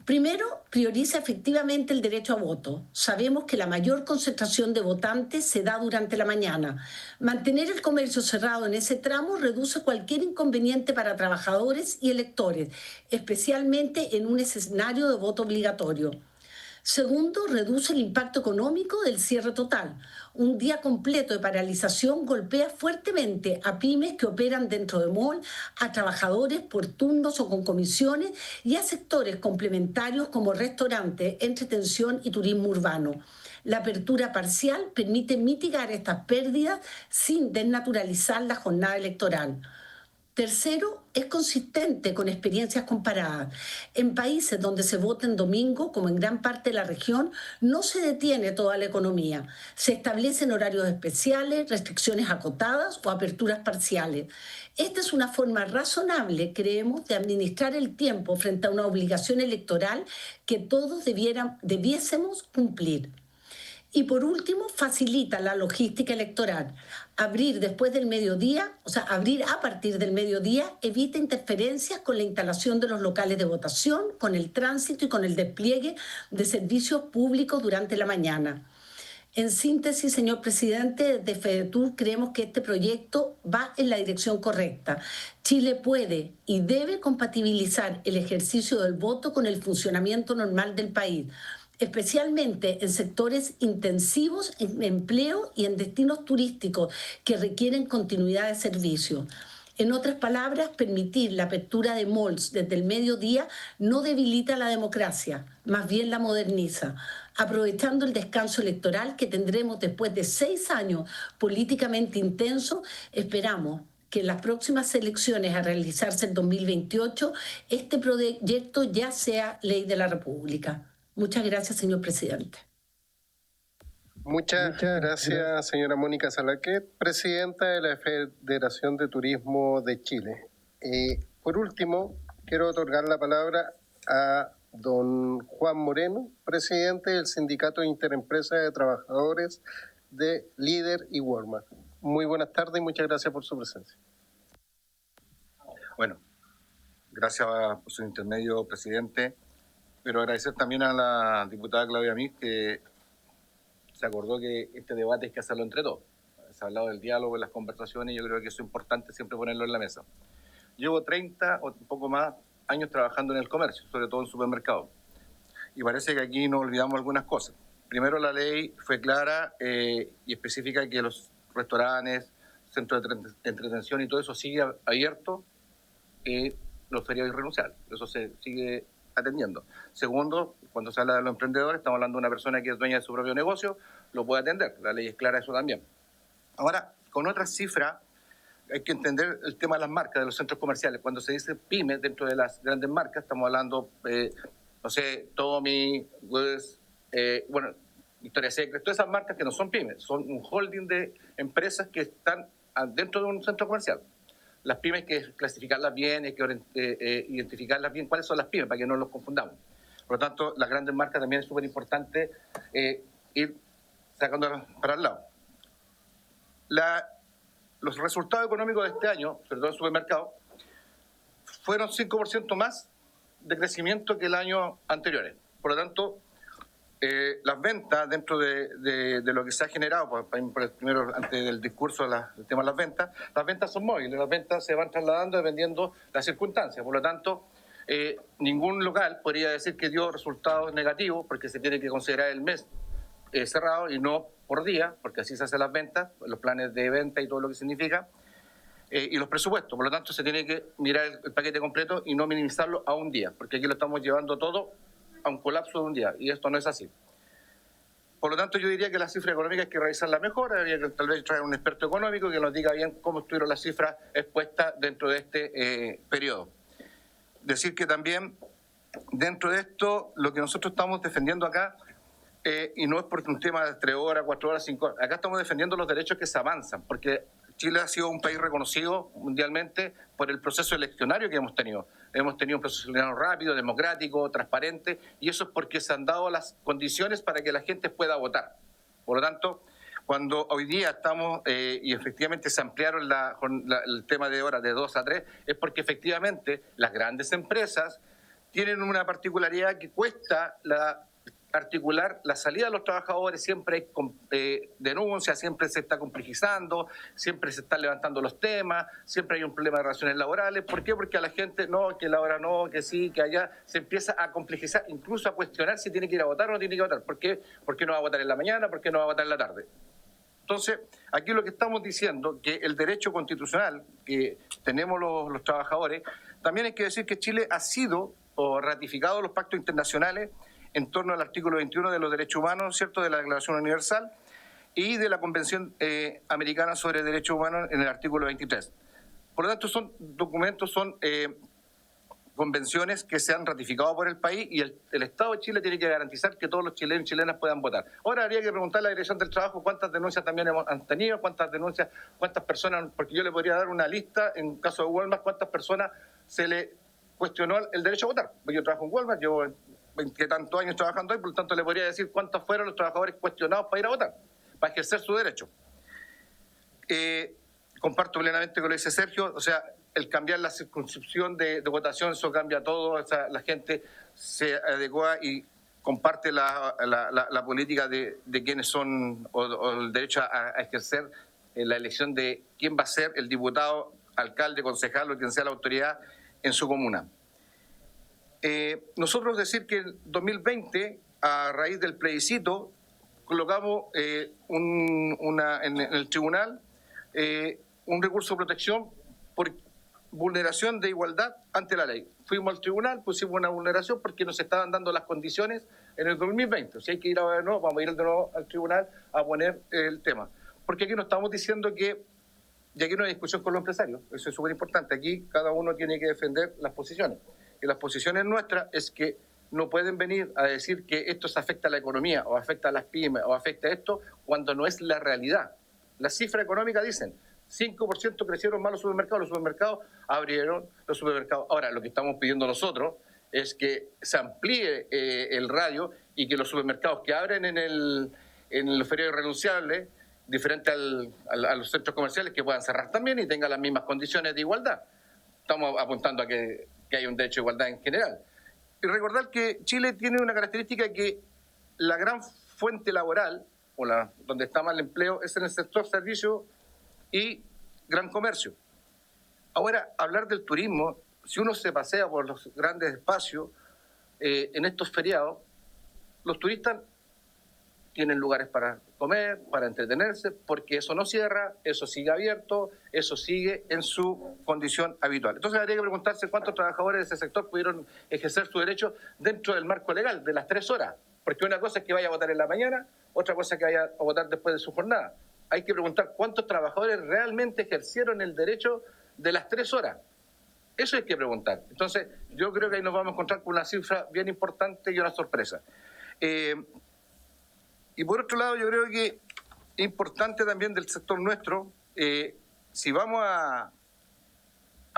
Primero, prioriza efectivamente el derecho a voto. Sabemos que la mayor concentración de votantes se da durante la mañana. Mantener el comercio cerrado en ese tramo reduce cualquier inconveniente para trabajadores y electores, especialmente en un escenario de voto obligatorio. Segundo, reduce el impacto económico del cierre total. Un día completo de paralización golpea fuertemente a pymes que operan dentro de mall, a trabajadores por turnos o con comisiones y a sectores complementarios como restaurantes, entretención y turismo urbano. La apertura parcial permite mitigar estas pérdidas sin desnaturalizar la jornada electoral. Tercero, es consistente con experiencias comparadas. En países donde se vota en domingo, como en gran parte de la región, no se detiene toda la economía. Se establecen horarios especiales, restricciones acotadas o aperturas parciales. Esta es una forma razonable, creemos, de administrar el tiempo frente a una obligación electoral que todos debiésemos cumplir. Y por último, facilita la logística electoral. Abrir después del mediodía, abrir a partir del mediodía, evita interferencias con la instalación de los locales de votación, con el tránsito y con el despliegue de servicios públicos durante la mañana. En síntesis, señor presidente, desde FEDETUR creemos que este proyecto va en la dirección correcta. Chile puede y debe compatibilizar el ejercicio del voto con el funcionamiento normal del país, especialmente en sectores intensivos en empleo y en destinos turísticos que requieren continuidad de servicio. En otras palabras, permitir la apertura de malls desde el mediodía no debilita la democracia, más bien la moderniza, aprovechando el descanso electoral que tendremos después de 6 años políticamente intensos. Esperamos que en las próximas elecciones a realizarse en 2028 este proyecto ya sea ley de la República. Muchas gracias, señor presidente. Muchas gracias, señora Mónica Salaquet, presidenta de la Federación de Turismo de Chile. Por último, quiero otorgar la palabra a don Juan Moreno, presidente del Sindicato Interempresa de Trabajadores de Líder y Walmart. Muy buenas tardes y muchas gracias por su presencia. Bueno, gracias por su intermedio, presidente. Pero agradecer también a la diputada Claudia Mix, que se acordó que este debate hay que hacerlo entre todos. Se ha hablado del diálogo, de las conversaciones, y yo creo que eso es importante siempre ponerlo en la mesa. Llevo 30 o un poco más años trabajando en el comercio, sobre todo en supermercados. Y parece que aquí nos olvidamos algunas cosas. Primero, la ley fue clara y específica que los restaurantes, centros de entretención y todo eso sigue abierto los feriados irrenunciables. Eso se sigue atendiendo. Segundo, cuando se habla de los emprendedores, estamos hablando de una persona que es dueña de su propio negocio, lo puede atender. La ley es clara eso también. Ahora, con otras cifras, hay que entender el tema de las marcas, de los centros comerciales. Cuando se dice pymes dentro de las grandes marcas, estamos hablando, no sé, Tommy, West, Victoria's Secret, todas esas marcas que no son pymes, son un holding de empresas que están dentro de un centro comercial. Las pymes, que clasificarlas bien, hay que identificarlas bien, cuáles son las pymes, para que no los confundamos. Por lo tanto, las grandes marcas también es súper importante ir sacándolas para el lado. Los resultados económicos de este año, sobre todo en supermercados, fueron 5% más de crecimiento que el año anterior. Por lo tanto, las ventas dentro de lo que se ha generado, primero antes del discurso del tema de las ventas son móviles, las ventas se van trasladando dependiendo de las circunstancias. Por lo tanto, ningún local podría decir que dio resultados negativos, porque se tiene que considerar el mes cerrado y no por día, porque así se hacen las ventas, los planes de venta y todo lo que significa. y los presupuestos. Por lo tanto, se tiene que mirar el paquete completo y no minimizarlo a un día, porque aquí lo estamos llevando todo a un colapso de un día, y esto no es así. Por lo tanto, yo diría que la cifra económica hay que revisarla mejor, habría que tal vez traer un experto económico que nos diga bien cómo estuvieron las cifras expuestas dentro de este periodo. Decir que también, dentro de esto, lo que nosotros estamos defendiendo acá, y no es porque un tema de 3 horas, 4 horas, 5 horas, acá estamos defendiendo los derechos que se avanzan, porque Chile ha sido un país reconocido mundialmente por el proceso eleccionario que hemos tenido. Hemos tenido un proceso eleccionario rápido, democrático, transparente, y eso es porque se han dado las condiciones para que la gente pueda votar. Por lo tanto, cuando hoy día estamos, y efectivamente se ampliaron el tema de horas de 2 a 3, es porque efectivamente las grandes empresas tienen una particularidad que cuesta articular la salida de los trabajadores, siempre hay denuncias, siempre se está complejizando, siempre se están levantando los temas, siempre hay un problema de relaciones laborales. ¿Por qué? Porque a la gente no, que la hora no, que sí, que allá, se empieza a complejizar, incluso a cuestionar si tiene que ir a votar o no tiene que votar. ¿Por qué? ¿Por qué no va a votar en la mañana? ¿Por qué no va a votar en la tarde? Entonces, aquí lo que estamos diciendo, que el derecho constitucional que tenemos los trabajadores, también hay que decir que Chile ha sido ratificado los pactos internacionales en torno al artículo 21 de los derechos humanos, ¿cierto?, de la Declaración Universal y de la Convención Americana sobre Derechos Humanos en el artículo 23. Por lo tanto, son documentos, son convenciones que se han ratificado por el país y el Estado de Chile tiene que garantizar que todos los chilenos y chilenas puedan votar. Ahora habría que preguntar a la Dirección del Trabajo cuántas denuncias también han tenido, cuántas personas, porque yo le podría dar una lista, en caso de Walmart, cuántas personas se le cuestionó el derecho a votar. Yo trabajo en Walmart, llevo 20 tantos años trabajando ahí, por lo tanto le podría decir cuántos fueron los trabajadores cuestionados para ir a votar, para ejercer su derecho. Comparto plenamente con lo que dice Sergio, o sea, el cambiar la circunscripción de votación, eso cambia todo, o sea, la gente se adecua y comparte la política de quienes son, o el derecho a ejercer la elección de quién va a ser el diputado, alcalde, concejal o quien sea la autoridad en su comuna. Nosotros decir que en 2020, a raíz del plebiscito, colocamos en el tribunal un recurso de protección por vulneración de igualdad ante la ley. Fuimos al tribunal, pusimos una vulneración porque nos estaban dando las condiciones en el 2020. Si hay que ir de nuevo, vamos a ir de nuevo al tribunal a poner el tema. Porque aquí no estamos diciendo que, y aquí no hay discusión con los empresarios, eso es súper importante. Aquí cada uno tiene que defender las posiciones. Y las posiciones nuestras es que no pueden venir a decir que esto se afecta a la economía o afecta a las pymes o afecta a esto cuando no es la realidad. Las cifras económicas dicen 5% crecieron más los supermercados abrieron los supermercados. Ahora, lo que estamos pidiendo nosotros es que se amplíe el radio y que los supermercados que abren en los feriados irrenunciables, diferente a los centros comerciales, que puedan cerrar también y tengan las mismas condiciones de igualdad. Estamos apuntando a que haya un derecho de igualdad en general. Y recordar que Chile tiene una característica que la gran fuente laboral, o donde está más el empleo, es en el sector servicio y gran comercio. Ahora, hablar del turismo, si uno se pasea por los grandes espacios, en estos feriados, los turistas tienen lugares para comer, para entretenerse, porque eso no cierra, eso sigue abierto, eso sigue en su condición habitual. Entonces habría que preguntarse cuántos trabajadores de ese sector pudieron ejercer su derecho dentro del marco legal, de las 3 horas. Porque una cosa es que vaya a votar en la mañana, otra cosa es que vaya a votar después de su jornada. Hay que preguntar cuántos trabajadores realmente ejercieron el derecho de las 3 horas. Eso hay que preguntar. Entonces, yo creo que ahí nos vamos a encontrar con una cifra bien importante y una sorpresa. Y por otro lado, yo creo que es importante también del sector nuestro, si vamos a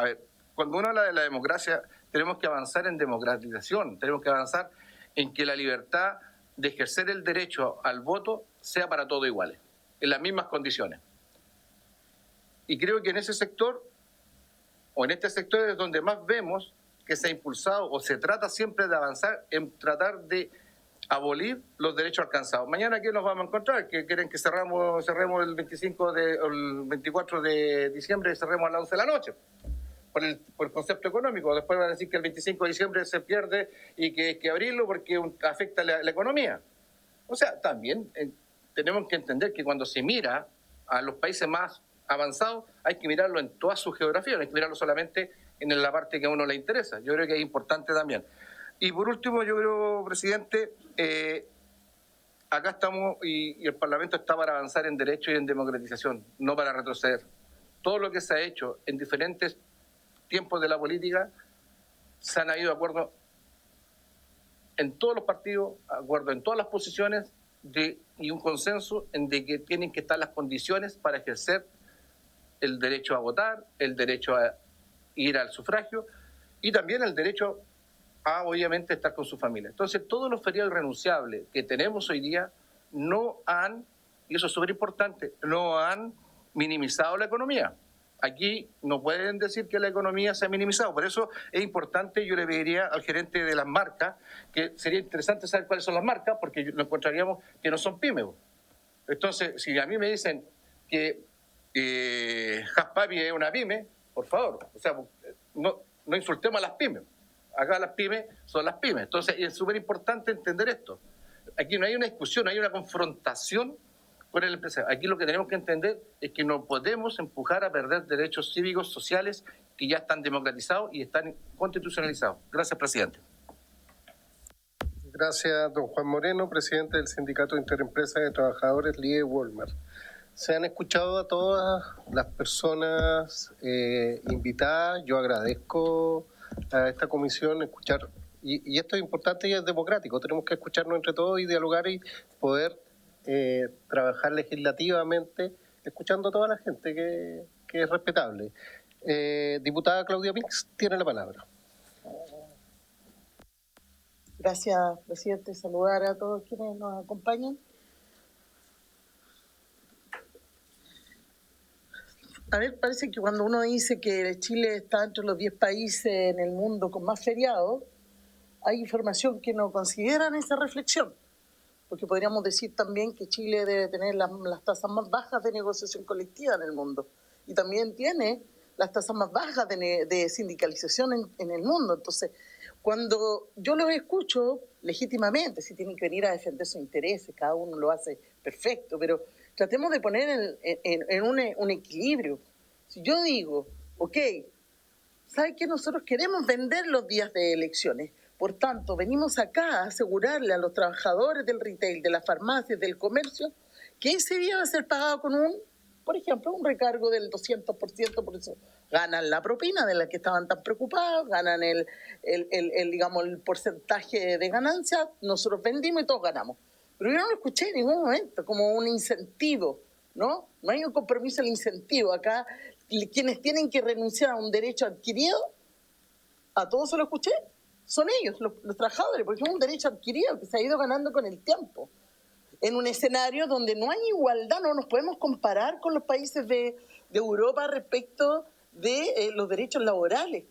ver, cuando uno habla de la democracia, tenemos que avanzar en democratización, tenemos que avanzar en que la libertad de ejercer el derecho al voto sea para todos iguales, en las mismas condiciones. Y creo que en ese sector, o en este sector es donde más vemos que se ha impulsado o se trata siempre de avanzar en tratar de abolir los derechos alcanzados. Mañana, ¿qué nos vamos a encontrar? Que quieren que cerremos el 24 de diciembre y cerremos a las 11 de la noche, por el concepto económico. Después van a decir que el 25 de diciembre se pierde y que hay que abrirlo porque afecta la economía. O sea, también tenemos que entender que cuando se mira a los países más avanzado, hay que mirarlo en toda su geografía, no hay que mirarlo solamente en la parte que a uno le interesa. Yo creo que es importante también. Y por último, yo creo, presidente, acá estamos y el Parlamento está para avanzar en derecho y en democratización, no para retroceder. Todo lo que se ha hecho en diferentes tiempos de la política, se han habido acuerdos en todos los partidos, acuerdo en todas las posiciones y un consenso en de que tienen que estar las condiciones para ejercer el derecho a votar, el derecho a ir al sufragio y también el derecho a, obviamente, estar con su familia. Entonces, todos los feriados irrenunciables que tenemos hoy día no han, y eso es súper importante, no han minimizado la economía. Aquí no pueden decir que la economía se ha minimizado. Por eso es importante, yo le pediría al gerente de las marcas, que sería interesante saber cuáles son las marcas, porque lo encontraríamos que no son pymes. Entonces, si a mí me dicen que Haspapi es una pyme, por favor, o sea, no insultemos a las pymes. Acá las pymes son las pymes. Entonces, es súper importante entender esto. Aquí no hay una discusión, no hay una confrontación con el empresario. Aquí lo que tenemos que entender es que no podemos empujar a perder derechos cívicos, sociales, que ya están democratizados y están constitucionalizados. Gracias, presidente. Gracias, don Juan Moreno, presidente del Sindicato Interempresas de Trabajadores LIE Walmart. Se han escuchado a todas las personas invitadas. Yo agradezco a esta comisión escuchar, y esto es importante y es democrático. Tenemos que escucharnos entre todos y dialogar y poder trabajar legislativamente, escuchando a toda la gente que es respetable. Diputada Claudia Mix tiene la palabra. Gracias, presidente. Saludar a todos quienes nos acompañan. A ver, parece que cuando uno dice que Chile está entre los 10 países en el mundo con más feriados, hay información que no consideran esa reflexión. Porque podríamos decir también que Chile debe tener las tasas más bajas de negociación colectiva en el mundo. Y también tiene las tasas más bajas de sindicalización en el mundo. Entonces, cuando yo los escucho legítimamente, si tienen que venir a defender sus intereses, cada uno lo hace perfecto, pero tratemos de poner en un equilibrio. Si yo digo, ok, ¿sabe qué? Nosotros queremos vender los días de elecciones. Por tanto, venimos acá a asegurarle a los trabajadores del retail, de las farmacias, del comercio, que ese día va a ser pagado con por ejemplo, un recargo del 200%, por eso ganan la propina de la que estaban tan preocupados, ganan digamos, el porcentaje de ganancia, nosotros vendimos y todos ganamos. Pero yo no lo escuché en ningún momento como un incentivo, ¿no? No hay un compromiso del incentivo. Acá, quienes tienen que renunciar a un derecho adquirido, a todos se lo escuché, son ellos, los trabajadores, porque es un derecho adquirido que se ha ido ganando con el tiempo. En un escenario donde no hay igualdad, no nos podemos comparar con los países de Europa respecto de los derechos laborales.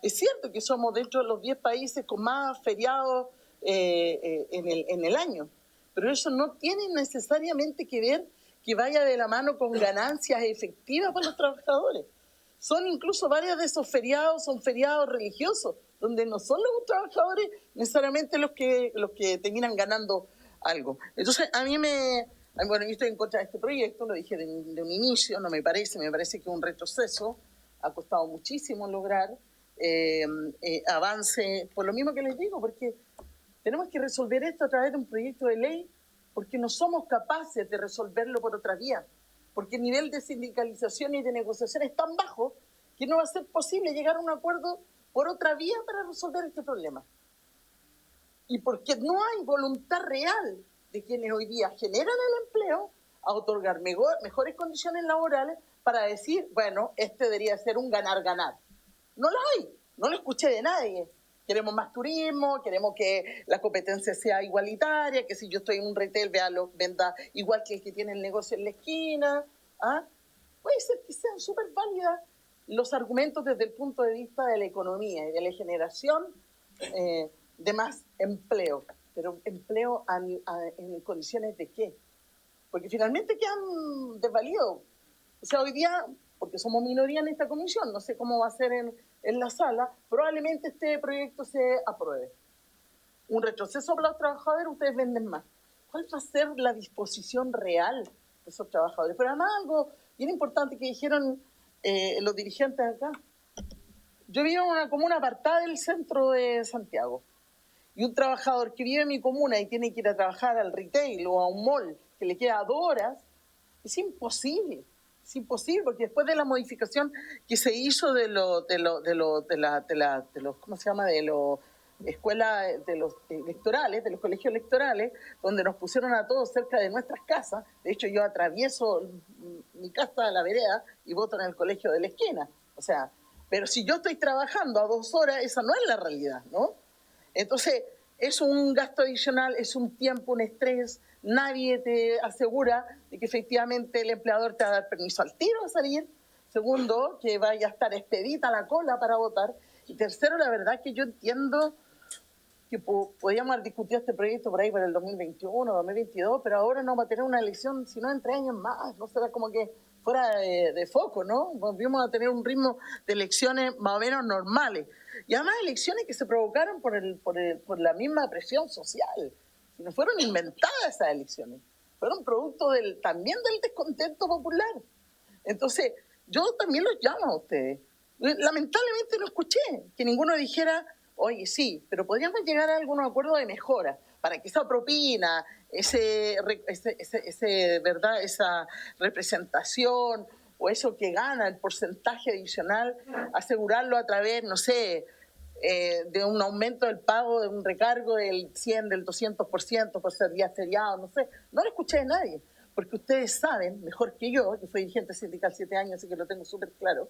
Es cierto que somos dentro de los 10 países con más feriados en el año, pero eso no tiene necesariamente que ver que vaya de la mano con ganancias efectivas para los trabajadores. Son incluso varios de esos feriados, son feriados religiosos, donde no son los trabajadores necesariamente los que terminan ganando algo. Entonces, bueno, yo estoy en contra de este proyecto, lo dije de un inicio, no me parece que es un retroceso, ha costado muchísimo lograr avance, por lo mismo que les digo, porque tenemos que resolver esto a través de un proyecto de ley, porque no somos capaces de resolverlo por otra vía, porque el nivel de sindicalización y de negociación es tan bajo que no va a ser posible llegar a un acuerdo por otra vía para resolver este problema. Y porque no hay voluntad real de quienes hoy día generan el empleo a otorgar mejores condiciones laborales para decir, bueno, este debería ser un ganar-ganar. No lo hay, no lo escuché de nadie. Queremos más turismo, queremos que la competencia sea igualitaria, que si yo estoy en un retail venda igual que el que tiene el negocio en la esquina. Puede ser que sean súper válidas los argumentos desde el punto de vista de la economía y de la generación de más empleo, pero empleo en condiciones de qué, porque finalmente quedan desvalidos. O sea, hoy día, porque somos minoría en esta comisión, no sé cómo va a ser en la sala, probablemente este proyecto se apruebe. Un retroceso para los trabajadores, ustedes venden más. ¿Cuál va a ser la disposición real de esos trabajadores. Pero además algo bien importante que dijeron los dirigentes acá. Yo vivo en una comuna apartada del centro de Santiago. Y un trabajador que vive en mi comuna y tiene que ir a trabajar al retail o a un mall que le queda 2 horas, es imposible. Es imposible, porque después de la modificación que se hizo de los ¿cómo se llama? De los escuelas, de los electorales, de los colegios electorales, donde nos pusieron a todos cerca de nuestras casas. De hecho, yo atravieso mi casa a la vereda y voto en el colegio de la esquina. O sea, pero si yo estoy trabajando a 2 horas, esa no es la realidad, ¿no? Entonces, es un gasto adicional, es un tiempo, un estrés. Nadie te asegura de que efectivamente el empleador te va a dar permiso al tiro de salir. Segundo, que vaya a estar expedita la cola para votar. Y tercero, la verdad que yo entiendo que podíamos haber discutido este proyecto por ahí para el 2021, 2022, pero ahora no va a tener una elección sino en 3 años más. No será como que fuera de foco, ¿no? Volvimos a tener un ritmo de elecciones más o menos normales. Y además elecciones que se provocaron por la misma presión social. Si no fueron inventadas esas elecciones, fueron producto también del descontento popular. Entonces, yo también los llamo a ustedes. Lamentablemente no escuché que ninguno dijera, oye, sí, pero podríamos llegar a algún acuerdo de mejora para que esa propina, ¿verdad? Esa representación o eso que gana, el porcentaje adicional, asegurarlo a través, no sé, de un aumento del pago, de un recargo del 100, del 200% por ser día feriado, no sé. No lo escuché de nadie, porque ustedes saben, mejor que yo fui dirigente sindical 7 años, así que lo tengo súper claro,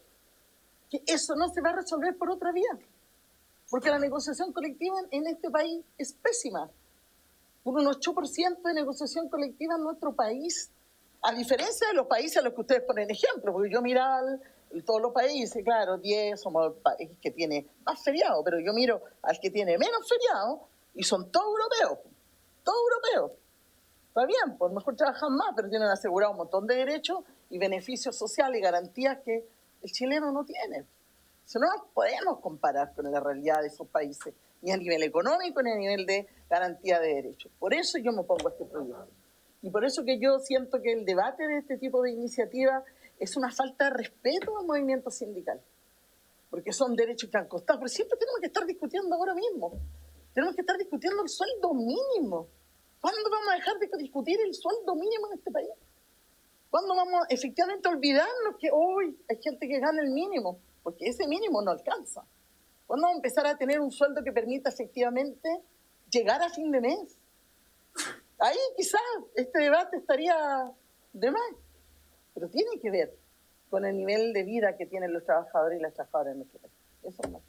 que eso no se va a resolver por otra vía, porque la negociación colectiva en este país es pésima. Un 8% de negociación colectiva en nuestro país, a diferencia de los países a los que ustedes ponen ejemplo, porque yo miraba todos los países, claro, 10 somos el país que tiene más feriado, pero yo miro al que tiene menos feriado y son todos europeos, todos europeos. Está bien, pues mejor trabajan más, pero tienen asegurado un montón de derechos y beneficios sociales y garantías que el chileno no tiene. Eso no nos podemos comparar con la realidad de esos países, ni a nivel económico, ni a nivel de garantía de derechos. Por eso yo me opongo a este proyecto. Y por eso que yo siento que el debate de este tipo de iniciativas es una falta de respeto al movimiento sindical. Porque son derechos que han costado. Pero siempre tenemos que estar discutiendo ahora mismo. Tenemos que estar discutiendo el sueldo mínimo. ¿Cuándo vamos a dejar de discutir el sueldo mínimo en este país? ¿Cuándo vamos efectivamente a olvidarnos que hoy hay gente que gana el mínimo? Porque ese mínimo no alcanza. ¿Cuándo vamos a empezar a tener un sueldo que permita efectivamente llegar a fin de mes? Ahí quizás este debate estaría de más, pero tiene que ver con el nivel de vida que tienen los trabajadores y las trabajadoras en nuestro país. Eso es más.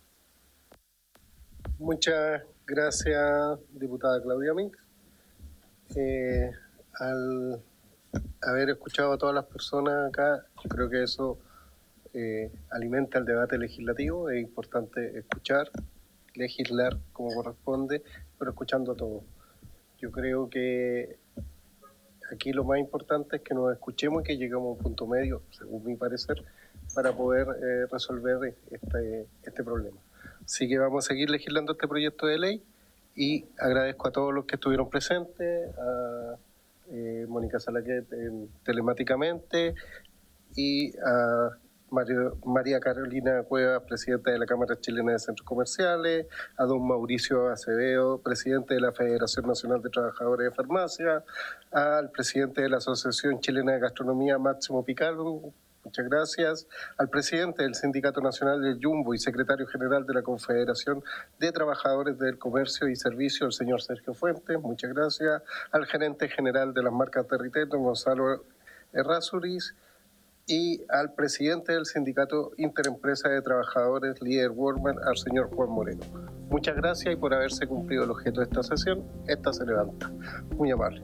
Muchas gracias, diputada Claudia Mix. Al haber escuchado a todas las personas acá, yo creo que eso alimenta el debate legislativo. Es importante escuchar, legislar como corresponde, pero escuchando a todos. Yo creo que aquí lo más importante es que nos escuchemos y que lleguemos a un punto medio, según mi parecer, para poder resolver este problema. Así que vamos a seguir legislando este proyecto de ley y agradezco a todos los que estuvieron presentes, a Mónica Salaquet telemáticamente y a María Carolina Cuevas, presidenta de la Cámara Chilena de Centros Comerciales, a don Mauricio Acevedo, presidente de la Federación Nacional de Trabajadores de Farmacia, al presidente de la Asociación Chilena de Gastronomía, Máximo Picaldo, muchas gracias, al presidente del Sindicato Nacional del Jumbo y secretario general de la Confederación de Trabajadores del Comercio y Servicio, el señor Sergio Fuentes, muchas gracias, al gerente general de las marcas de retail, don Gonzalo Errázuriz, y al presidente del Sindicato Interempresa de Trabajadores, líder Workman, al señor Juan Moreno. Muchas gracias y por haberse cumplido el objeto de esta sesión, esta se levanta. Muy amable.